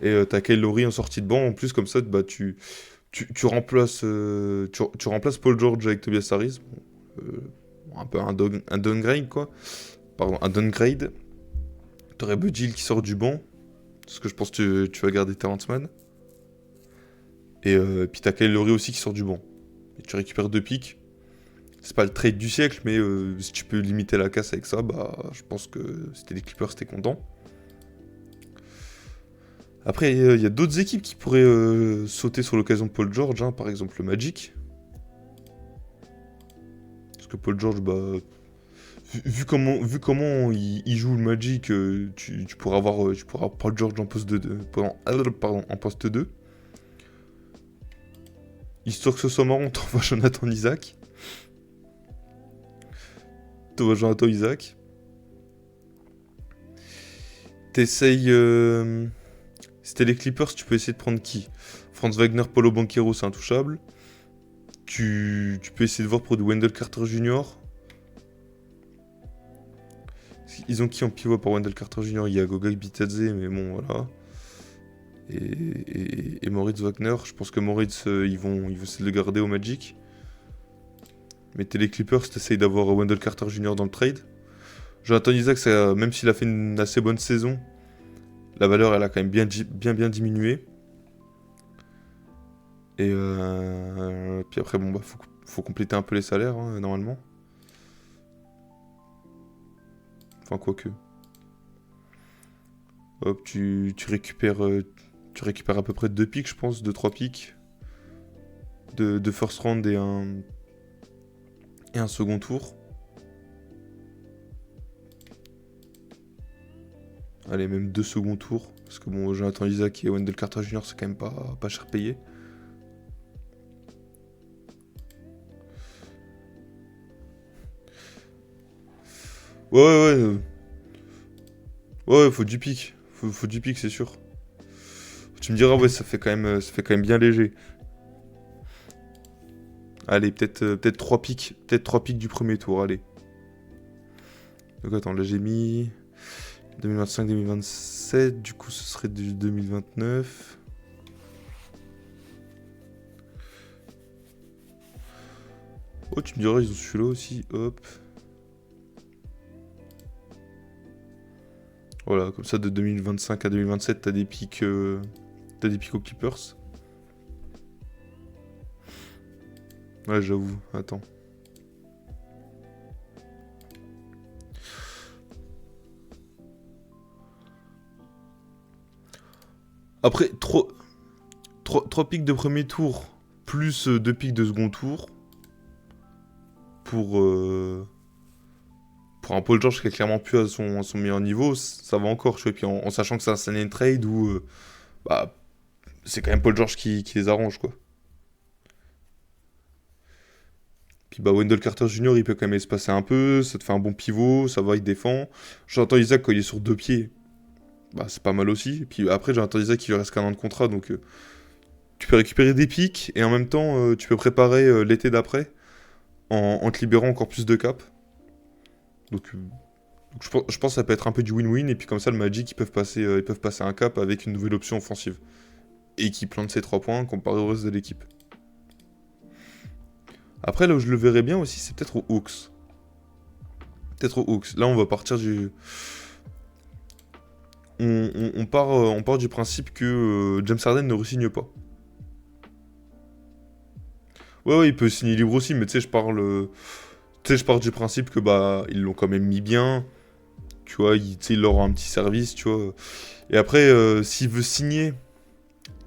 Et t'as Kyle Lowry en sortie de banc. En plus, comme ça, bah, tu remplaces, tu remplaces Paul George avec Tobias Harris. Bon, un peu un downgrade, quoi. Pardon, un downgrade. T'aurais Buddy Hield qui sort du banc. Parce que je pense que tu vas garder Terrence Mann. Et puis t'as Kyle Lowry aussi qui sort du banc. Et tu récupères 2 pics. C'est pas le trade du siècle, mais si tu peux limiter la casse avec ça, bah je pense que si t'es les Clippers, t'es content. Après, il y a d'autres équipes qui pourraient sauter sur l'occasion de Paul George, hein, par exemple le Magic. Parce que Paul George, bah, vu comment il joue le Magic, tu pourras avoir Paul George en poste 2, en poste 2. Histoire que ce soit marrant, t'envoies Jonathan Isaac. T'essayes... Si t'es les Clippers, tu peux essayer de prendre qui? Franz Wagner, Paulo Banchero, c'est intouchable. Tu peux essayer de voir pour du Wendell Carter Jr. Ils ont qui en pivot pour Wendell Carter Jr? Il y a Goga Bitadze, mais bon, voilà. Et Moritz Wagner, je pense que Moritz, ils vont essayer de le garder au Magic. Mais t'es les Clippers, t'essayes d'avoir Wendell Carter Jr. dans le trade. Jonathan Isaac, même s'il a fait une assez bonne saison, la valeur, elle a quand même bien diminué. Et puis après, bon, bah, faut compléter un peu les salaires, hein, normalement. Enfin, quoique. Hop, tu récupères à peu près 2 pics, je pense, 2-3 pics. De first round et un second tour. Allez, même 2 seconds tours. Parce que bon, Jonathan Isaac et Wendell Carter Jr., c'est quand même pas cher payé. Ouais. Ouais, faut du pic. Faut du pic, c'est sûr. Tu me diras, ouais, ça fait quand même bien léger. Allez, peut-être 3 pics. Peut-être 3 pics du premier tour, allez. Donc attends, là j'ai mis 2025-2027, du coup ce serait du 2029. Oh, tu me diras, ils ont celui-là aussi, hop. Voilà, comme ça de 2025 à 2027, t'as des pics aux Clippers. Ouais, j'avoue, attends. Après, 3 pics de premier tour, plus 2 pics de second tour, pour, pour un Paul George qui est clairement plus à son meilleur niveau, ça va encore, tu vois. Et puis en sachant que c'est un sign and trade où bah, c'est quand même Paul George qui les arrange, quoi. Puis bah, Wendell Carter Jr., il peut quand même espacer un peu, ça te fait un bon pivot, ça va, il défend. J'entends Isaac quand il est sur 2 pieds, bah, c'est pas mal aussi. Et puis après, j'entends Isaac qu'il lui reste qu'un an de contrat, donc tu peux récupérer des pics et en même temps, tu peux préparer l'été d'après en te libérant encore plus de cap. Donc, je pense que ça peut être un peu du win-win, et puis comme ça, le Magic, ils peuvent passer un cap avec une nouvelle option offensive. Et qui plante ses 3 points comparé au reste de l'équipe. Après, là où je le verrais bien aussi, c'est peut-être aux Hawks. Peut-être aux Hawks. Là, on va partir du... on part du principe que James Harden ne re-signe pas. Ouais, il peut signer libre aussi, mais tu sais, je pars du principe que bah ils l'ont quand même mis bien. Tu vois, il leur rend un petit service, tu vois. Et après, s'il veut signer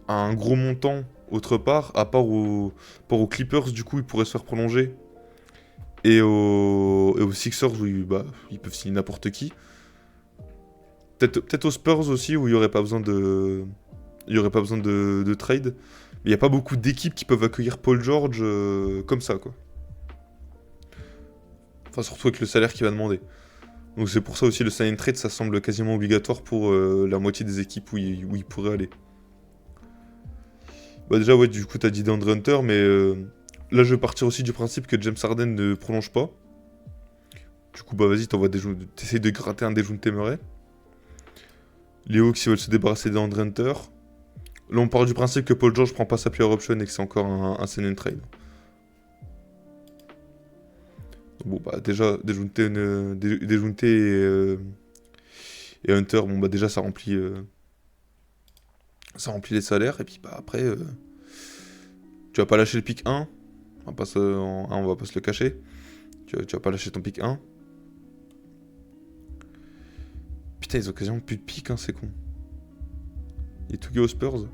à un gros montant autre part, à part aux Clippers, du coup, il pourrait se faire prolonger. Et aux Sixers, où bah, ils peuvent signer n'importe qui. Peut-être aux Spurs aussi, où il n'y aurait pas besoin de trade. Mais il n'y a pas beaucoup d'équipes qui peuvent accueillir Paul George comme ça, quoi. Enfin, surtout avec le salaire qu'il va demander. Donc c'est pour ça aussi le sign and trade, ça semble quasiment obligatoire pour la moitié des équipes où il pourrait aller. Bah déjà, ouais, du coup, t'as dit DeAndre Hunter, mais là, je vais partir aussi du principe que James Harden ne prolonge pas. Du coup, bah vas-y, t'essayes de gratter un Dejounte Murray. Les Hawks, ils veulent se débarrasser d'Andre Hunter. Là, on part du principe que Paul George prend pas sa player option et que c'est encore un sign and trade. Bon, bah déjà, Dejounte et Hunter, bon, bah déjà, ça remplit les salaires. Et puis, bah après, tu vas pas lâcher le pick 1. On va pas se le cacher. Tu vas pas lâcher ton pick 1. Putain, ils ont quasiment plus de pick, hein, c'est con. Il est tout gay aux Spurs.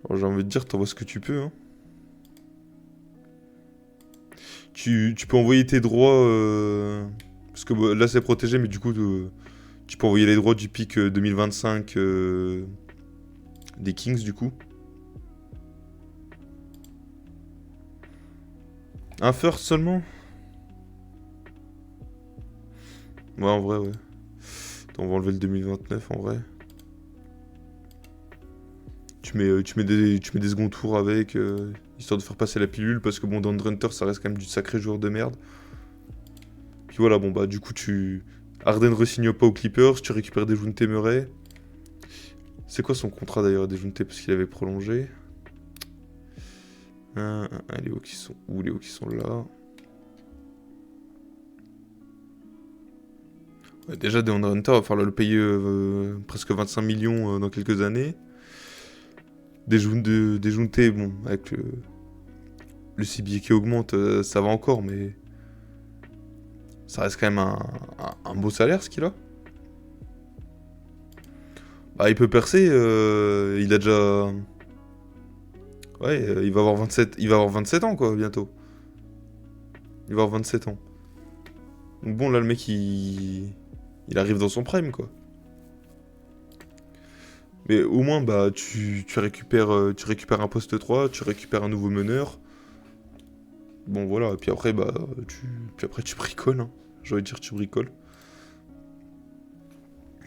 Alors, j'ai envie de dire, t'envoies ce que tu peux, hein. Tu peux envoyer tes droits, parce que bah, là c'est protégé, mais du coup tu peux envoyer les droits du pick 2025 des Kings, du coup. Un first seulement? Ouais, en vrai, ouais. Attends, on va enlever le 2029 en vrai. Tu mets des seconds tours avec, histoire de faire passer la pilule, parce que bon, dans Hunter, ça reste quand même du sacré joueur de merde. Puis voilà, bon bah du coup Harden re-signe pas aux Clippers, tu récupères Dejounte Murray. C'est quoi son contrat d'ailleurs, Dejounte, parce qu'il avait prolongé. Les Hawks qui sont où? Les Hawks qui sont là. Ouais, déjà, DeAndre Hunter, va falloir le payer presque 25 millions dans quelques années. Dejounte, bon, avec le CBA qui augmente, ça va encore, mais ça reste quand même un beau salaire, ce qu'il a. Bah, il peut percer, il a déjà... Ouais, il va avoir 27 ans, quoi, bientôt. Il va avoir 27 ans. Donc bon, là, le mec, il arrive dans son prime, quoi. Mais au moins, bah, tu récupères un poste 3, tu récupères un nouveau meneur. Bon, voilà, et puis après, bah, tu bricoles, hein. J'ai envie de dire, tu bricoles.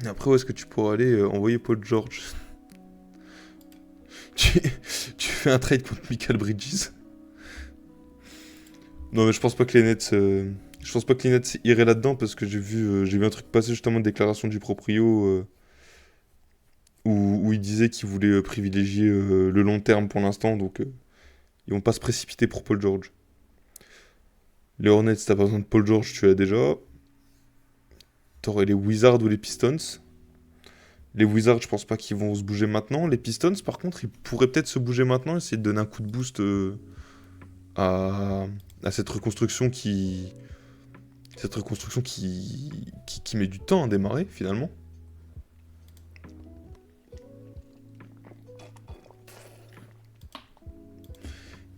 Et après, où est-ce que tu pourras aller envoyer Paul George? tu, tu fais un trade contre Michael Bridges. Non, mais je pense pas que les Nets... je pense pas que les Nets iraient là-dedans, parce que j'ai vu un truc passer justement de déclaration du proprio où il disait qu'il voulait privilégier le long terme pour l'instant, donc ils vont pas se précipiter pour Paul George. Les Hornets, si t'as pas besoin de Paul George, tu as déjà. T'aurais les Wizards ou les Pistons. Les Wizards, je pense pas qu'ils vont se bouger maintenant. Les Pistons, par contre, ils pourraient peut-être se bouger maintenant, essayer de donner un coup de boost à cette reconstruction qui Cette reconstruction qui met du temps à démarrer, finalement.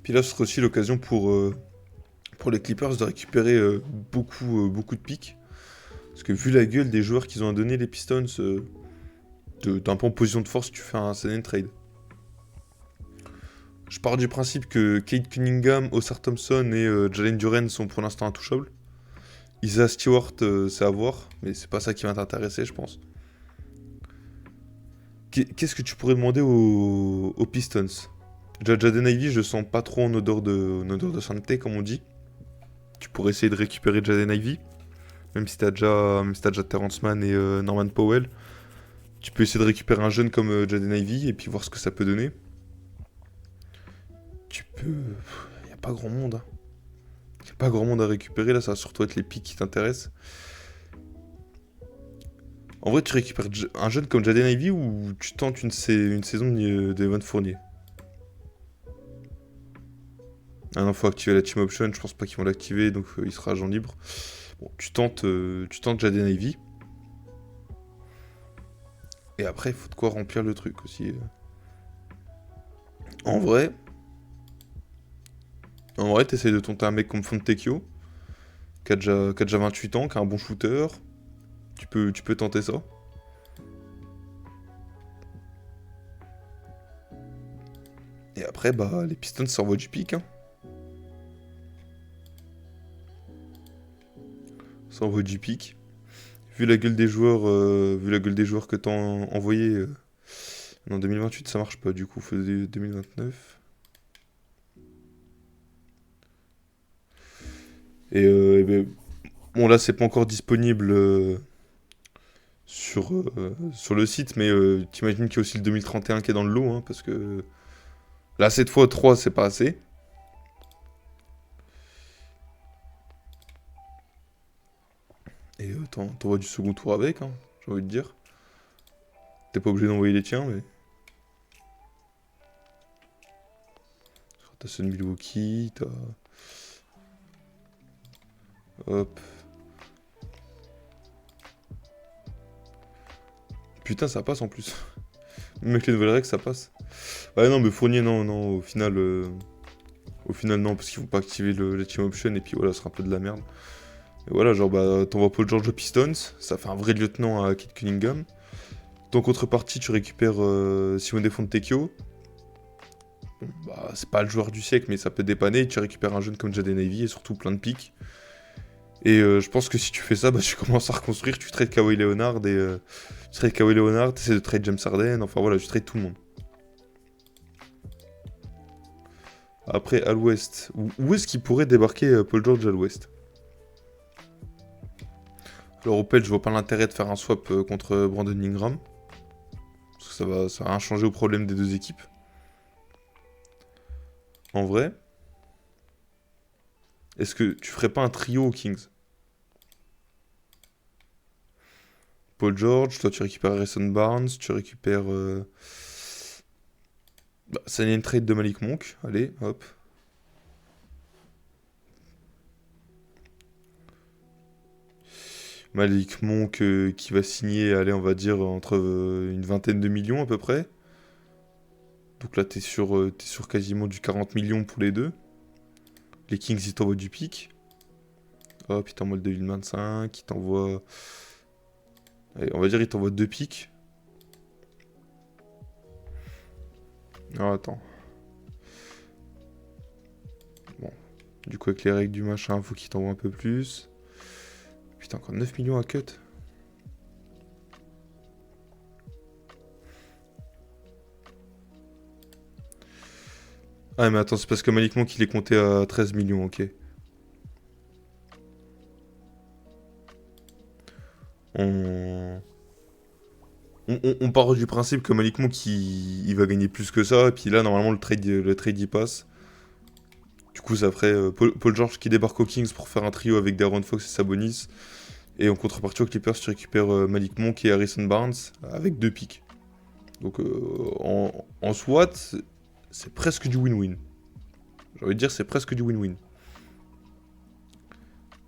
Puis là, ce sera aussi l'occasion pour les Clippers de récupérer beaucoup de pics. Parce que vu la gueule des joueurs qu'ils ont à donner, les Pistons, t'es un peu en position de force, tu fais un sign and trade. Je pars du principe que Kate Cunningham, Oscar Thompson et Jalen Duren sont pour l'instant intouchables. Isaiah Stewart, c'est à voir, mais c'est pas ça qui va t'intéresser, je pense. Qu'est-ce que tu pourrais demander aux Pistons? Jaden Ivey, je le sens pas trop en odeur de sainteté, comme on dit. Tu pourrais essayer de récupérer Jaden Ivey, même si t'as déjà Terrence Mann et Norman Powell. Tu peux essayer de récupérer un jeune comme Jaden Ivey et puis voir ce que ça peut donner. Tu peux... Y a pas grand monde. Y a pas grand monde à récupérer, là, ça va surtout être les pics qui t'intéressent. En vrai, tu récupères un jeune comme Jaden Ivey ou tu tentes une saison d'Evan Fournier? Ah non, faut activer la team option, je pense pas qu'ils vont l'activer, donc il sera agent libre. Bon, tu tentes Jaden Ivey. Et après, il faut de quoi remplir le truc aussi. En vrai, t'essayes de tenter un mec comme Fontecchio, qui a déjà 28 ans, qui a un bon shooter. Tu peux tenter ça. Et après, bah, les Pistons s'envoient du pic, hein. S'envoient du pic. Vu la gueule des joueurs, que t'as envoyé en 2028, ça marche pas. Du coup, faut 2029. Et ben, bon, là, c'est pas encore disponible sur le site, mais t'imagines qu'il y a aussi le 2031 qui est dans le lot, hein, parce que là, cette fois, 3, c'est pas assez. Et t'envoies du second tour avec, hein, j'ai envie de dire. T'es pas obligé d'envoyer les tiens, mais... T'as ceux de Milwaukee, t'as... Hop. Putain, ça passe en plus. Même avec les nouvelles règles, ça passe. Ouais, non, mais Fournier, non, au final, non, parce qu'il faut pas activer la team option, et puis voilà, ce sera un peu de la merde. Et voilà, genre, bah, t'envoies Paul George aux Pistons, ça fait un vrai lieutenant à Kate Cunningham. En contrepartie, tu récupères Simone Fontecchio. Bon, bah, c'est pas le joueur du siècle, mais ça peut dépanner. Tu récupères un jeune comme Jaden Ivey et surtout plein de pics. Et je pense que si tu fais ça, bah, tu commences à reconstruire. Tu trades Kawhi Leonard et tu trades Kawhi Leonard, tu essaies de trade James Harden. Enfin voilà, tu trades tout le monde. Après, à l'ouest, où est-ce qu'il pourrait débarquer Paul George à l'ouest? Alors, au Pelt, je vois pas l'intérêt de faire un swap contre Brandon Ingram. Parce que ça va rien changer au problème des deux équipes. En vrai, est-ce que tu ferais pas un trio aux Kings? Paul George, toi tu récupères Harrison Barnes, tu récupères... Bah, ça y est, une trade de Malik Monk, allez, hop. Malik Monk qui va signer, allez, on va dire, entre une vingtaine de millions à peu près. Donc là, t'es sur quasiment du 40 millions pour les deux. Les Kings, ils t'envoient du pic. Hop, ils t'envoient le 2025, ils t'envoient... Allez, on va dire, ils t'envoient 2 pics. Ah, attends. Bon. Du coup, avec les règles du machin, faut qu'ils t'envoient un peu plus. Putain, encore 9 millions à cut. Ah, mais attends, c'est parce que Malik Monk, il est compté à 13 millions, ok. On part du principe que Malik Monk, il va gagner plus que ça. Et puis là, normalement, le trade y passe. Du coup, ça ferait Paul George qui débarque aux Kings pour faire un trio avec Darren Fox et Sabonis. Et en contrepartie aux Clippers, tu récupères Malik Monk et Harrison Barnes avec 2 pics. Donc en SWAT, c'est presque du win-win. J'ai envie de dire, c'est presque du win-win.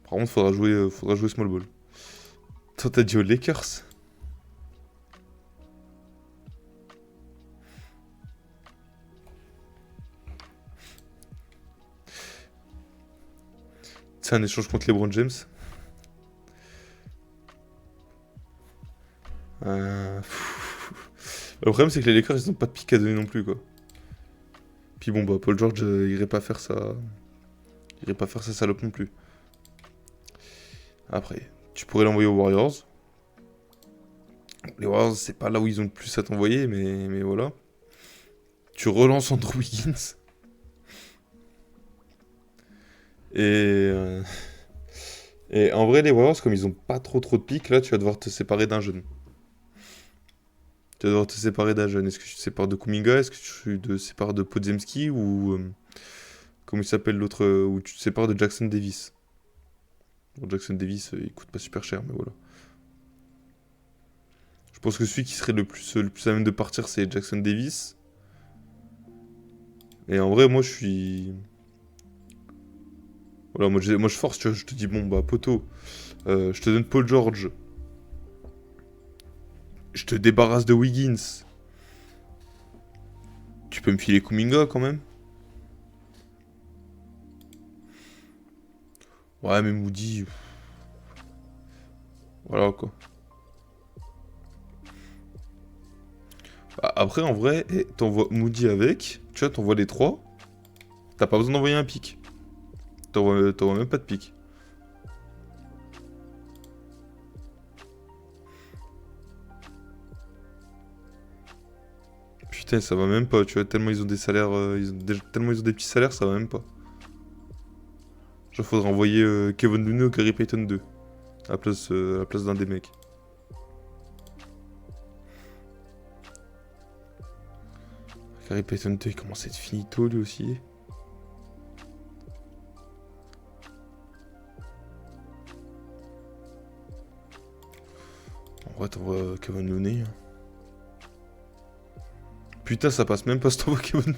Par contre, faudra jouer small ball. Toi, t'as dit aux Lakers? C'est un échange contre LeBron James. Le problème, c'est que les Lakers, ils ont pas de pick à donner non plus, quoi. Puis bon, bah, Paul George, il irait pas faire ça. Il irait pas faire sa salope non plus. Après, tu pourrais l'envoyer aux Warriors. Les Warriors, c'est pas là où ils ont le plus à t'envoyer, mais voilà. Tu relances Andrew Wiggins. Et, et en vrai, les Warriors, comme ils ont pas trop de pics, là, tu vas devoir te séparer d'un jeune. Tu vas devoir te séparer d'un jeune. Est-ce que tu te sépares de Kuminga? Est-ce que tu te sépares de Podziemski? Ou comment il s'appelle l'autre? Ou tu te sépares de Jackson Davis? Bon, Jackson Davis, il coûte pas super cher, mais voilà. Je pense que celui qui serait le plus à même de partir, c'est Jackson Davis. Et en vrai, moi, je suis... Voilà, moi je force, tu vois, je te dis, bon, bah, poteau, je te donne Paul George. Je te débarrasse de Wiggins. Tu peux me filer Kuminga, quand même? Ouais, mais Moody... Voilà, quoi. Après, en vrai, t'envoies Moody avec, tu vois, t'envoies les trois, t'as pas besoin d'envoyer un pic. T'envoies même pas de pic. Putain, ça va même pas, tu vois, tellement ils ont des salaires, tellement ils ont des petits salaires, ça va même pas. Genre, faudrait envoyer Kevin Looney ou Gary Payton 2, à la place d'un des mecs. Gary Payton 2, il commence à être finito, lui aussi. En vrai, t'envoies Kevin Looney. Putain, ça passe même pas si t'envoies Kevin.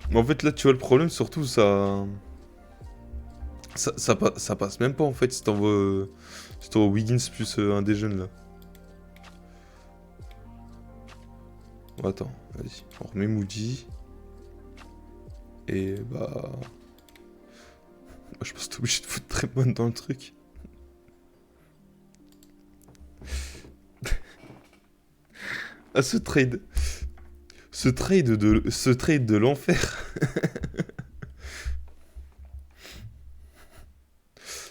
Mais en fait, là, tu vois, le problème, surtout, ça passe même pas, en fait, si t'envoies Wiggins plus un des jeunes, là. Bon, attends, vas-y. On remet Moody. Et bah... Je pense que t'es obligé de foutre très bonne dans le truc. Ah, ce trade. Ce trade de l'enfer.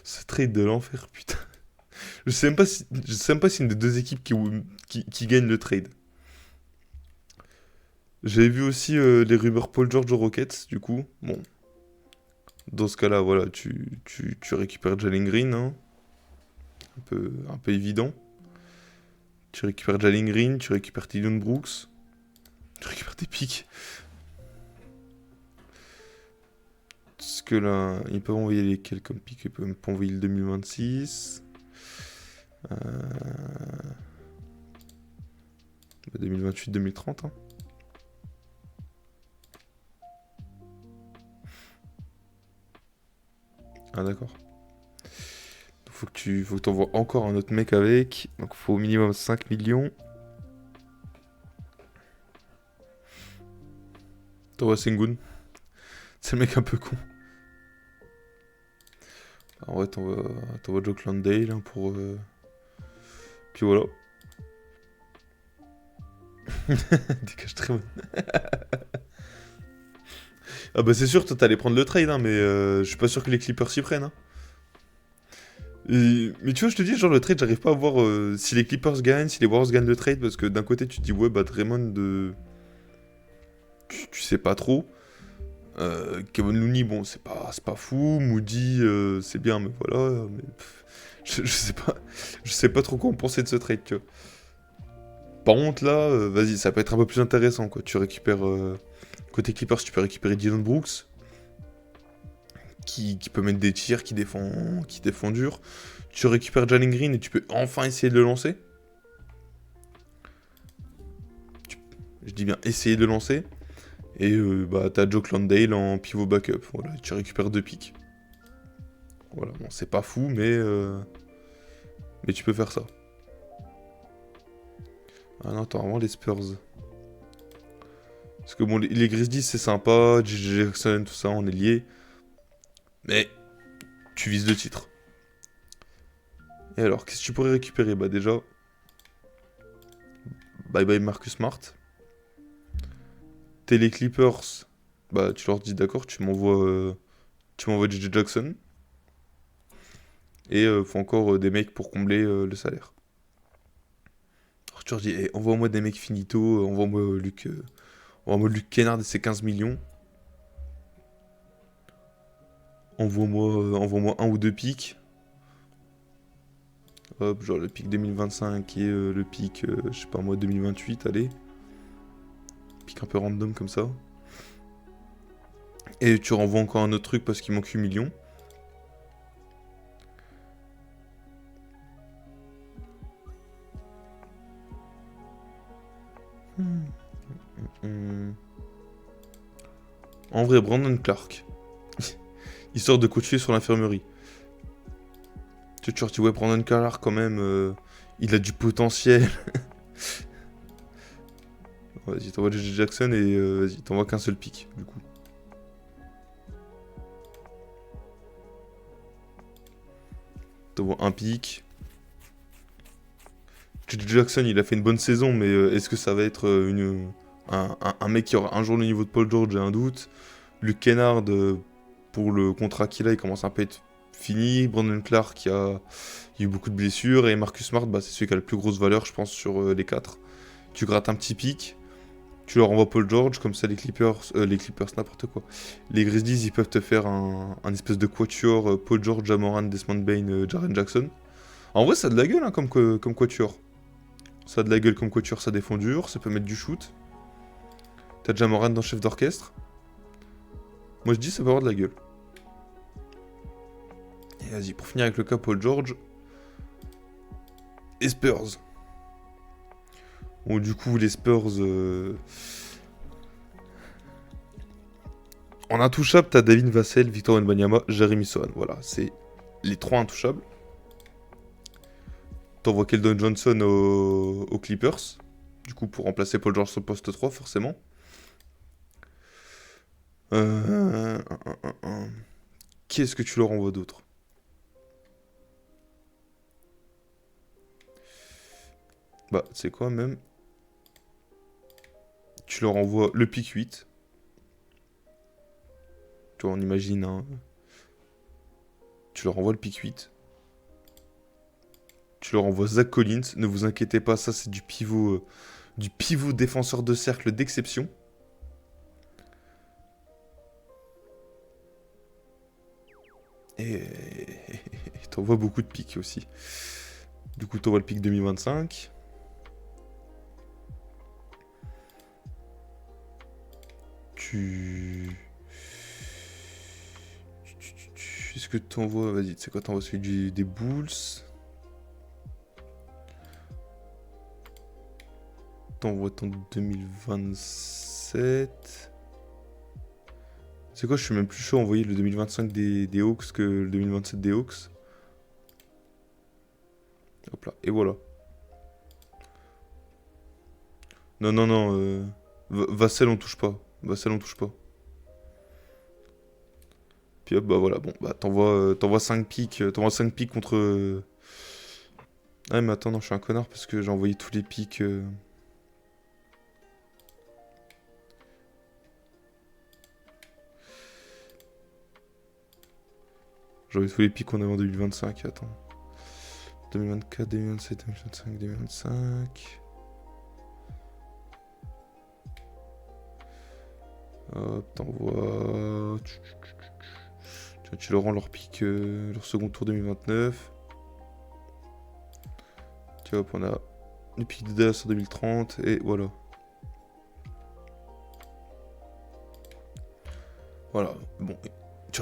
Ce trade de l'enfer, putain. Je sais même pas si une des deux équipes qui gagne le trade. J'avais vu aussi les rumeurs Paul George aux Rockets, du coup. Bon. Dans ce cas-là, voilà, tu récupères Jalen Green, hein. Un peu évident. Tu récupères Jalen Green, tu récupères Dillon Brooks. Tu récupères tes pics. Parce que là, ils peuvent envoyer lesquels comme pics? Ils peuvent même pas envoyer le 2026. 2028-2030, hein. Ah d'accord. Faut que t'envoies encore un autre mec avec. Donc faut au minimum 5 millions. T'envoies Sengun. C'est le mec un peu con. En vrai, t'envoies Joe Landale hein, pour... Puis voilà. Dégage très bon. Ah bah c'est sûr, toi t'allais prendre le trade, hein, mais je suis pas sûr que les Clippers s'y prennent. Hein. Mais tu vois, je te dis, genre le trade, j'arrive pas à voir si les Clippers gagnent, si les Warriors gagnent le trade, parce que d'un côté tu te dis, ouais, bah Draymond, tu sais pas trop. Kevin Looney, bon, c'est pas fou. Moody, c'est bien, mais voilà. Mais, je sais pas trop quoi en penser de ce trade, tu vois. Par contre, là, vas-y, ça peut être un peu plus intéressant, quoi. Tu récupères... côté Clippers, tu peux récupérer Dillon Brooks. qui peut mettre des tirs, qui défend dur. Tu récupères Jalen Green et tu peux enfin essayer de le lancer. Je dis bien essayer de le lancer. Et bah, t'as Joe Landale en pivot backup. Voilà, tu récupères 2 pics. Voilà, bon, c'est pas fou, mais tu peux faire ça. Ah non, t'as vraiment les Spurs. Parce que bon, les Grizzlies, c'est sympa, J.J. Jackson, tout ça, on est liés. Mais tu vises 2 titres. Et alors, qu'est-ce que tu pourrais récupérer? Bah déjà, bye bye Marcus Smart. T'es les Clippers, bah tu leur dis d'accord, tu m'envoies J.J. Jackson. Et faut encore des mecs pour combler le salaire. Alors tu leur dis, hey, envoie-moi des mecs finito, envoie-moi Luke Kennard et ses 15 millions. Envoie-moi un ou deux pics. Hop, genre le pic 2025 et le pic, je sais pas moi, 2028, allez. Pic un peu random comme ça. Et tu renvoies encore un autre truc parce qu'il manque 8 millions. En vrai, Brandon Clark. Histoire de coacher sur l'infirmerie. Tu leur dis, ouais, Brandon Clark quand même, il a du potentiel. Vas-y, t'envoies J.J. Jackson et vas-y, t'envoies qu'un seul pic, du coup. T'envoies un pic. J.J. Jackson, il a fait une bonne saison, mais est-ce que ça va être un mec qui aura un jour le niveau de Paul George? J'ai un doute. Luke Kennard, pour le contrat qu'il a, il commence un peu à être fini. Brandon Clark, il y a eu beaucoup de blessures. Et Marcus Smart, bah, c'est celui qui a la plus grosse valeur, je pense, sur les 4. Tu grattes un petit pic. Tu leur envoies Paul George, comme ça les Clippers, n'importe quoi. Les Grizzlies, ils peuvent te faire un espèce de quatuor Paul George, Ja Morant, Desmond Bane, Jaren Jackson. En vrai, ça a de la gueule hein, comme quatuor. Ça a de la gueule comme quatuor, ça défend dur, ça peut mettre du shoot. T'as Ja Morant dans chef d'orchestre. Moi je dis ça peut avoir de la gueule. Et vas-y, pour finir avec le cas Paul George. Et Spurs. Bon, du coup, les Spurs. En intouchable, t'as David Vassell, Victor Wembanyama, Jeremy Sohan. Voilà, c'est les 3 intouchables. T'envoies Keldon Johnson aux Clippers. Du coup, pour remplacer Paul George sur le poste 3, forcément. Qu'est-ce que tu leur envoies d'autre? Bah, c'est quoi même? Tu leur envoies le pick 8. Tu vois, on imagine, hein. Tu leur envoies le pick 8. Tu leur envoies Zach Collins. Ne vous inquiétez pas, ça c'est du pivot défenseur de cercle d'exception. Et t'envoies beaucoup de pics aussi. Du coup, t'envoies le pic 2025. Est-ce que t'envoies... Vas-y, tu sais quoi, t'envoies celui des Bulls. T'envoies ton 2027. C'est quoi, je suis même plus chaud à envoyer le 2025 des Hawks que le 2027 des Hawks. Hop là, et voilà. Non, non, non, Vassell on touche pas. Vassell on touche pas. Puis hop, bah voilà, bon, bah t'envoies 5 pics, contre... Ah mais attends, non, je suis un connard parce que j'ai envoyé tous les pics... J'ai envoyé tous les pics qu'on avait en 2025, attends. 2024, 2027, 2025, 2025... Hop, t'envoies... Tu leur rends leur pic, leur second tour 2029. Tu vois, hop, on a le pic de Dallas en 2030, et voilà. Voilà, bon.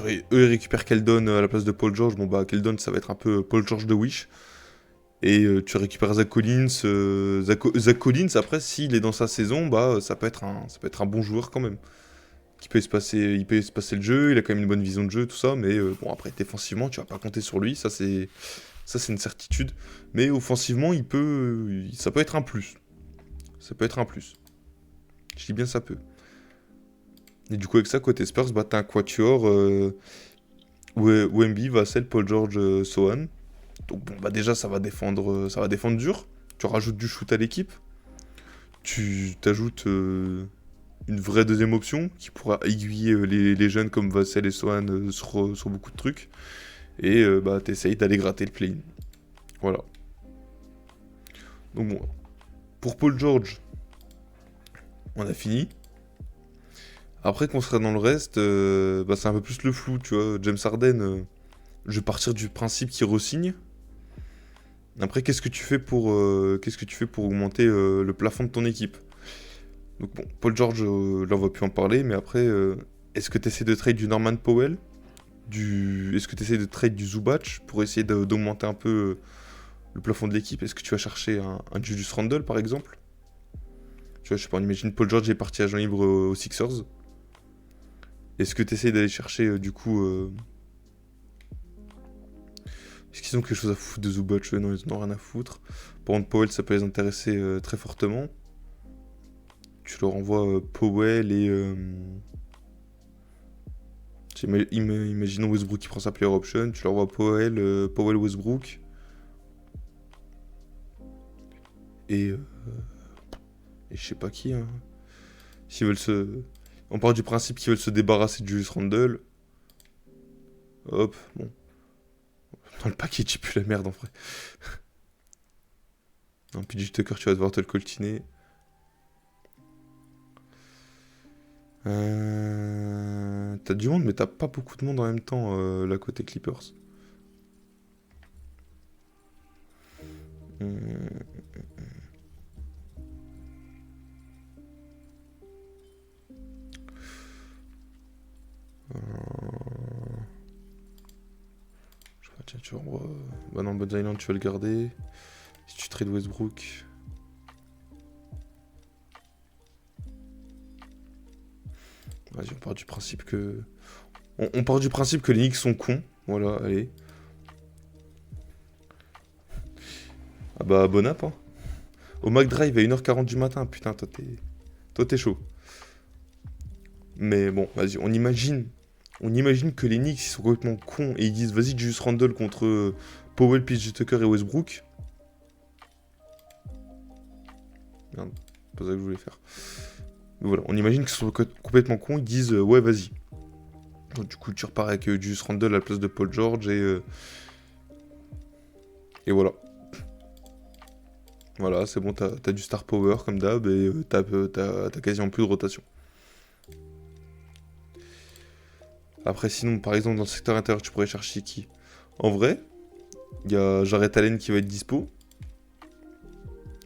eux, ils récupèrent Keldon à la place de Paul George. Bon, bah, Keldon, ça va être un peu Paul George de Wish. Et tu récupères Zach Collins. Zach Collins, après, s'il est dans sa saison, bah, ça peut être un bon joueur quand même. Il peut se passer le jeu, il a quand même une bonne vision de jeu, tout ça. Mais bon, après, défensivement, tu vas pas compter sur lui. Ça, c'est une certitude. Mais offensivement, ça peut être un plus. Ça peut être un plus. Je dis bien ça peut. Et du coup, avec ça, côté Spurs, bah, t'as un quatuor Wemby, Vassell, Paul George, Sohan. Donc bon, bah déjà, ça va défendre dur. Tu rajoutes du shoot à l'équipe. Tu t'ajoutes une vraie deuxième option qui pourra aiguiller les jeunes comme Vassell et Sohan sur beaucoup de trucs. Et bah, t'essayes d'aller gratter le play-in. Voilà. Donc bon, pour Paul George, on a fini. Après qu'on sera dans le reste, bah, c'est un peu plus le flou, tu vois. James Harden, je vais partir du principe qu'il re-signe. Après, qu'est-ce que tu fais pour augmenter le plafond de ton équipe? Donc bon, Paul George, là on va plus en parler, mais après, est-ce que tu essaies de trade du Norman Powell? Est-ce que tu essaies de trade du Zubac pour essayer d'augmenter un peu le plafond de l'équipe? Est-ce que tu vas chercher un Julius Randle par exemple? Tu vois, je sais pas, on imagine Paul George est parti agent libre aux Sixers. Est-ce que tu essaies d'aller chercher du coup. Est-ce qu'ils ont quelque chose à foutre de Zubac? Non, ils n'ont rien à foutre. Par contre, Powell, ça peut les intéresser très fortement. Tu leur envoies Powell et. Imaginons Westbrook qui prend sa player option. Tu leur envoies Powell Westbrook. Et. Et je sais pas qui. Hein. S'ils veulent se. On part du principe qu'ils veulent se débarrasser de Julius Randle. Hop, bon. Dans le package, il pue la merde en vrai. Non, PJ Tucker, tu vas devoir te le coltiner. T'as du monde, mais t'as pas beaucoup de monde en même temps, là, côté Clippers. Hum, euh, Je sais pas, tiens, tu renvoies. Bah non, Bones Island, tu vas le garder. Si tu trades Westbrook. Vas-y, on part du principe que. On part du principe que les Knicks sont cons. Voilà, allez. Ah bah, bon app, hein. Au McDrive à 1h40 du matin, putain, toi t'es chaud. Mais bon, vas-y, on imagine que les Knicks ils sont complètement cons et ils disent vas-y, Julius Randle contre Powell, PJ Tucker et Westbrook. Merde, c'est pas ça que je voulais faire. Mais voilà, on imagine qu'ils sont complètement cons, ils disent ouais, vas-y. Donc, du coup, tu repars avec Julius Randle à la place de Paul George et voilà. Voilà, c'est bon, t'as du star power comme d'hab et t'as quasiment plus de rotation. Après, sinon, par exemple, dans le secteur intérieur, tu pourrais chercher qui? En vrai, il y a Jarrett Allen qui va être dispo.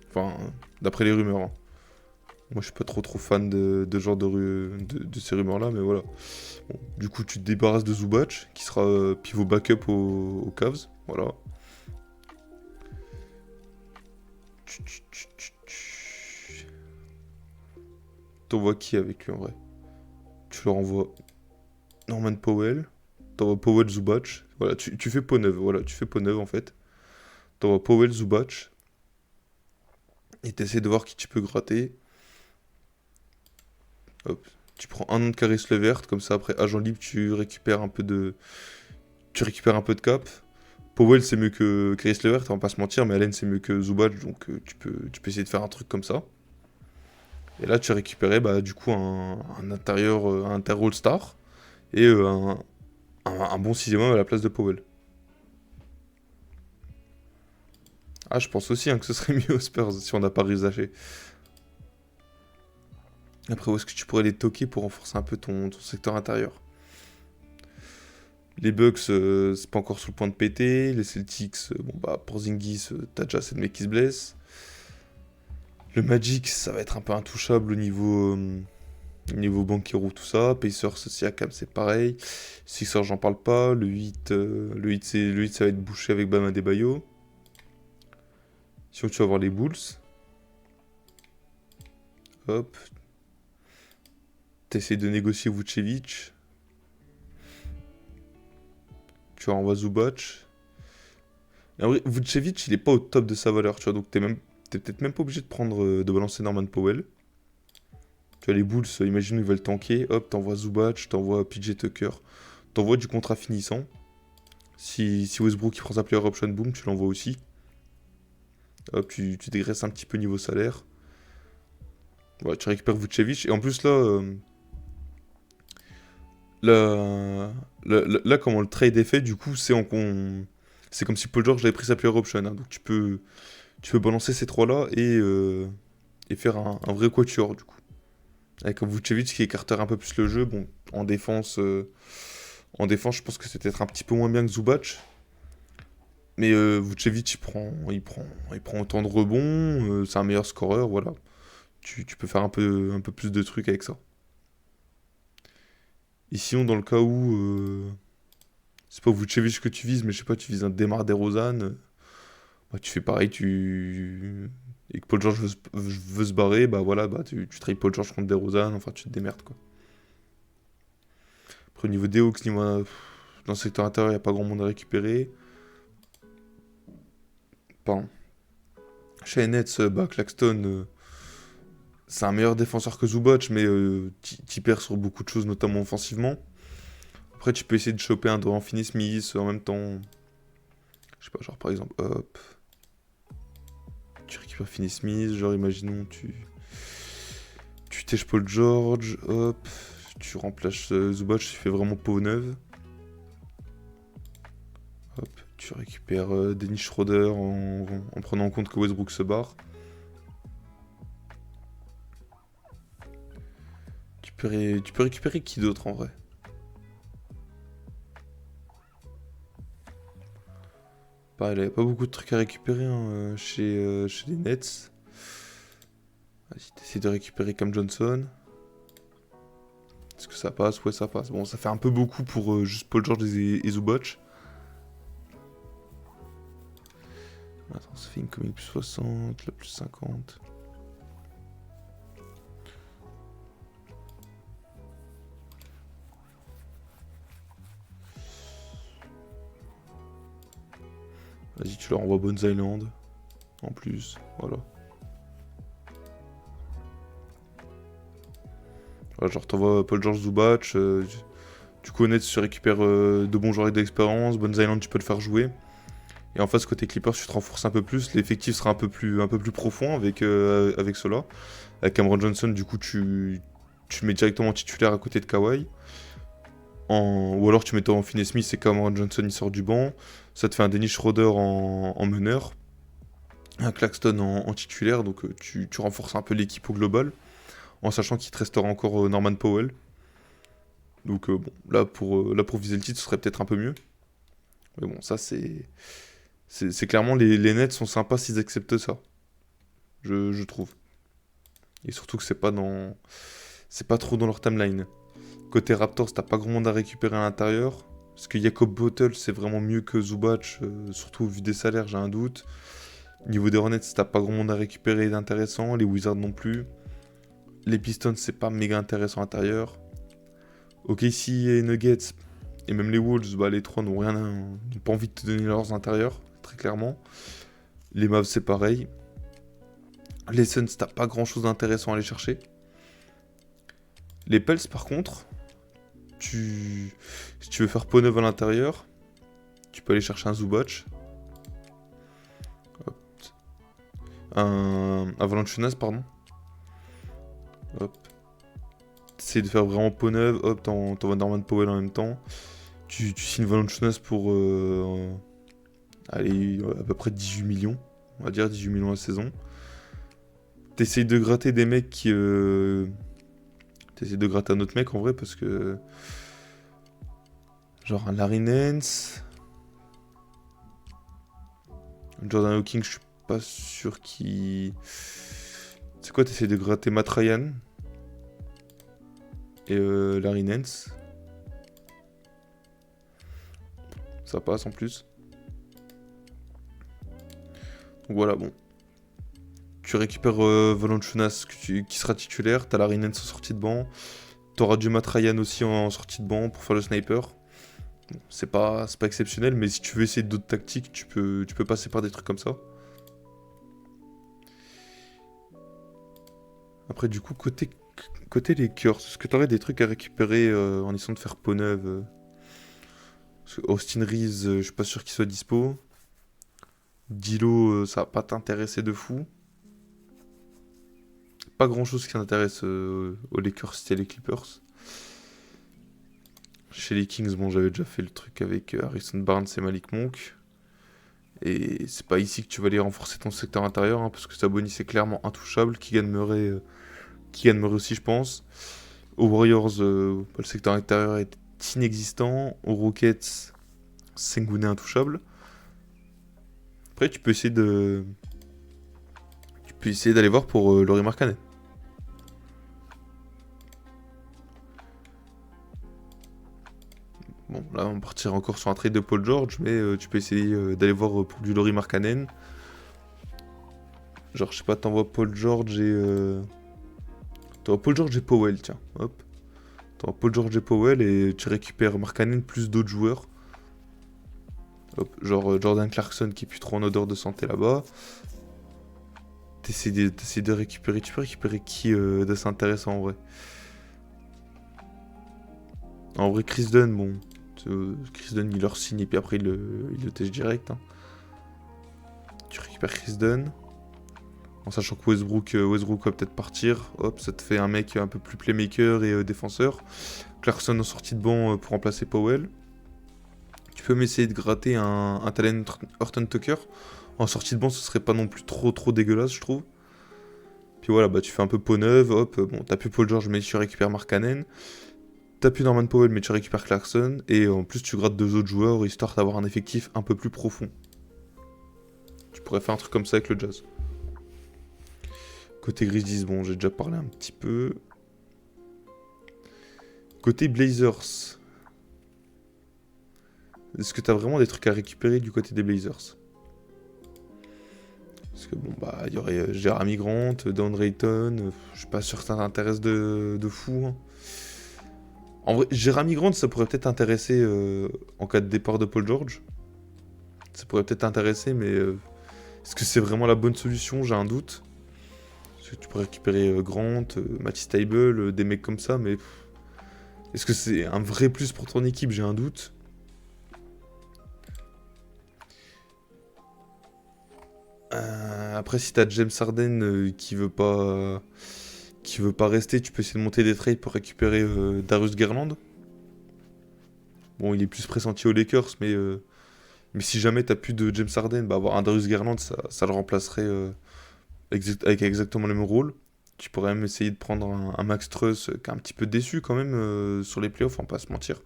Enfin, d'après les rumeurs. Hein. Moi, je suis pas trop fan de genre de ces rumeurs-là, mais voilà. Bon, du coup, tu te débarrasses de Zubac, qui sera pivot backup aux Cavs. Voilà. T'envoies qui avec lui en vrai? Tu leur envoies Norman Powell. T'envoies Powell Zubac. Voilà, tu fais peau neuve. Voilà, tu fais peau neuve en fait. T'envoies Powell Zubac. Et t'essaies de voir qui tu peux gratter. Hop. Tu prends un an de Caris Levert, comme ça après agent libre tu récupères un peu de. Tu récupères un peu de cap. Powell c'est mieux que Caris Levert, on va pas se mentir, mais Allen c'est mieux que Zubac, donc tu peux essayer de faire un truc comme ça. Et là tu récupérais bah, du coup un intérieur, un inter All-Star et un bon sixième homme à la place de Powell. Ah, je pense aussi hein, que ce serait mieux aux Spurs si on n'a pas Rizaché. Après, où est-ce que tu pourrais les toquer pour renforcer un peu ton secteur intérieur? Les Bucks, c'est pas encore sous le point de péter. Les Celtics, bon bah, pour Zingis, t'as déjà assez de mecs qui se blessent. Le Magic, ça va être un peu intouchable Niveau Banquero, tout ça. Pacers, Siakam, c'est pareil. Sixers, j'en parle pas. Le 8, le 8 ça va être bouché avec Bam Adebayo. Sinon, tu vas voir les Bulls. Hop. T'essayes de négocier Vucevic. Tu renvoies Zubac. Et en vrai, Vucevic, il est pas au top de sa valeur, tu vois. Donc, t'es peut-être même pas obligé de prendre, de balancer Norman Powell. Tu vois, les Bulls, imagine, ils veulent tanker. Hop, t'envoies Zubac, t'envoies PJ Tucker. T'envoies du contrat finissant. Si Westbrook il prend sa player option, boom, tu l'envoies aussi. Hop, tu dégraisses un petit peu niveau salaire. Ouais, tu récupères Vucevic. Et en plus, là, comment le trade est fait, du coup, c'est comme si Paul George avait pris sa player option, hein. Donc tu peux balancer ces trois-là et faire un vrai quatuor, du coup. Avec un Vucevic qui écarte un peu plus le jeu. Bon, en défense, je pense que c'est peut-être un petit peu moins bien que Zubac. Mais Vucevic, il prend autant de rebonds. C'est un meilleur scoreur, voilà. Tu peux faire un peu plus de trucs avec ça. Et sinon, dans le cas où c'est pas Vucevic que tu vises, mais je sais pas, tu vises un Demar DeRozan, bah, tu fais pareil, et que Paul George veut se barrer, bah voilà, bah tu trades Paul George contre DeRozan, enfin tu te démerdes quoi. Après, au niveau des Hawks, dans le secteur intérieur, il n'y a pas grand monde à récupérer. Pardon. Chez les Nets, bah, Claxton, c'est un meilleur défenseur que Zubac, mais t'y perds sur beaucoup de choses, notamment offensivement. Après, tu peux essayer de choper un Dorian Finney-Smith en même temps. Je sais pas, genre par exemple, hop. Tu récupères Finney-Smith, genre imaginons, tu tèches Paul George, hop. Tu remplaces Zubac, tu fais vraiment peau neuve. Hop, tu récupères Dennis Schroeder en prenant en compte que Westbrook se barre. Tu peux récupérer qui d'autre en vrai? Pareil, il n'y a pas beaucoup de trucs à récupérer hein, chez les Nets. Vas-y, t'essaies de récupérer Cam Johnson. Est-ce que ça passe? Ouais, ça passe. Bon, ça fait un peu beaucoup pour juste Paul George et Zubac. Attends, ça fait une commune plus 60, la plus 50. Vas-y, tu leur envoies Bones Island. En plus, voilà. Voilà, genre t'envoies Paul George Zubac. Du coup, honnête, tu récupères de bons joueurs d'expérience. Bones Island, tu peux le faire jouer. Et en face, côté Clippers, tu te renforces un peu plus. L'effectif sera un peu plus profond avec cela. Avec Cameron Johnson, du coup, tu le mets directement titulaire à côté de Kawhi. Ou alors tu mets en Finney Smith et Cameron Johnson il sort du banc. Ça te fait un Dennis Schroeder en meneur. Un Claxton en titulaire. Donc tu renforces un peu l'équipe au global. En sachant qu'il te restera encore Norman Powell. Donc bon, là pour viser le titre, ce serait peut-être un peu mieux. Mais bon, ça c'est clairement les Nets sont sympas s'ils acceptent ça. Je trouve. Et surtout que c'est pas trop dans leur timeline. Côté Raptors, t'as pas grand monde à récupérer à l'intérieur. Parce que Jacob Bottle, c'est vraiment mieux que Zubac, surtout au vu des salaires, j'ai un doute. Niveau des Hornets, t'as pas grand monde à récupérer d'intéressant. Les Wizards non plus. Les Pistons, c'est pas méga intéressant à l'intérieur. OKC et Nuggets, et même les Wolves, bah, les trois n'ont pas envie de te donner leurs intérieurs, très clairement. Les Mavs, c'est pareil. Les Suns, t'as pas grand chose d'intéressant à aller chercher. Les Pels, par contre, si tu veux faire peau neuve à l'intérieur, tu peux aller chercher un Zubac. Hop. Un Valanciunas, pardon. Hop. T'essayes de faire vraiment peau neuve, hop, t'envoies Norman Powell en même temps. Tu signes Valanciunas pour allez, à peu près 18 millions. On va dire 18 millions la saison. T'essayes de gratter des mecs qui... T'essayes de gratter un autre mec en vrai parce que... Genre un Larry Nance... Jordan Hawkins, je suis pas sûr qu'il... C'est quoi, t'essayes de gratter Matt Ryan? et Larry Nance. Ça passe en plus. Donc voilà, bon. Tu récupères Valanciunas qui sera titulaire. T'as Larry Nance en sortie de banc. T'auras du Matt Ryan aussi en sortie de banc pour faire le sniper. Bon, c'est pas exceptionnel, mais si tu veux essayer d'autres tactiques, tu peux passer par des trucs comme ça. Après, du coup, côté Lakers, est-ce que t'aurais des trucs à récupérer en essayant de faire peau neuve Parce que Austin Reeves, je suis pas sûr qu'il soit dispo. Dilo, ça va pas t'intéresser de fou. Pas grand chose qui t'intéresse aux Lakers, c'était les Clippers. Chez les Kings, bon, j'avais déjà fait le truc avec Harrison Barnes et Malik Monk. Et c'est pas ici que tu vas aller renforcer ton secteur intérieur, hein, parce que Sabonis est clairement intouchable. Keegan Murray aussi, je pense. Aux Warriors, le secteur intérieur est inexistant. Aux Rockets, Sengun est intouchable. Après, tu peux essayer d'aller voir pour Lauri Markkanen. Bon, là, on partira encore sur un trade de Paul George, mais tu peux essayer d'aller voir pour du Lauri Markkanen. Genre, je sais pas, t'envoies Paul George et... T'envoies Paul George et Powell, tiens, hop. T'envoies Paul George et Powell et tu récupères Markkanen plus d'autres joueurs. Hop, genre Jordan Clarkson qui est plus trop en odeur de santé là-bas. T'essaies de récupérer... Tu peux récupérer qui d'assez intéressant en vrai? En vrai, Chris Dunn, bon... Chris Dunn, il leur signe et puis après, il le tèche direct. Hein. Tu récupères Chris Dunn. En sachant que Westbrook va peut-être partir. Hop, ça te fait un mec un peu plus playmaker et défenseur. Clarkson en sortie de banc pour remplacer Powell. Tu peux m'essayer de gratter un talent Horton Tucker. En sortie de banc, ce serait pas non plus trop dégueulasse, je trouve. Puis voilà, bah tu fais un peu peau neuve. Hop, bon, t'as plus Paul George, mais tu récupères Markkanen. T'as plus Norman Powell, mais tu récupères Clarkson. Et en plus, tu grattes 2 autres joueurs, histoire d'avoir un effectif un peu plus profond. Tu pourrais faire un truc comme ça avec le Jazz. Côté Grizzlies, bon, j'ai déjà parlé un petit peu. Côté Blazers. Est-ce que t'as vraiment des trucs à récupérer du côté des Blazers? Parce que bon, bah, il y aurait Jeremy Grant, Don Drayton. Je suis pas sûr que ça t'intéresse de fou. Hein. En vrai, Jeremy Grant, ça pourrait peut-être intéresser en cas de départ de Paul George. Ça pourrait peut-être intéresser, mais est-ce que c'est vraiment la bonne solution? J'ai un doute. Parce que tu pourrais récupérer Grant, Matisse Thybulle, des mecs comme ça, mais est-ce que c'est un vrai plus pour ton équipe? J'ai un doute. Après, si t'as James Harden qui veut pas rester, tu peux essayer de monter des trades pour récupérer Darius Garland. Bon, il est plus pressenti aux Lakers, mais si jamais t'as plus de James Harden, bah avoir un Darius Garland, ça le remplacerait avec exactement le même rôle. Tu pourrais même essayer de prendre un Max Truss qui est un petit peu déçu quand même sur les playoffs, on va pas se mentir.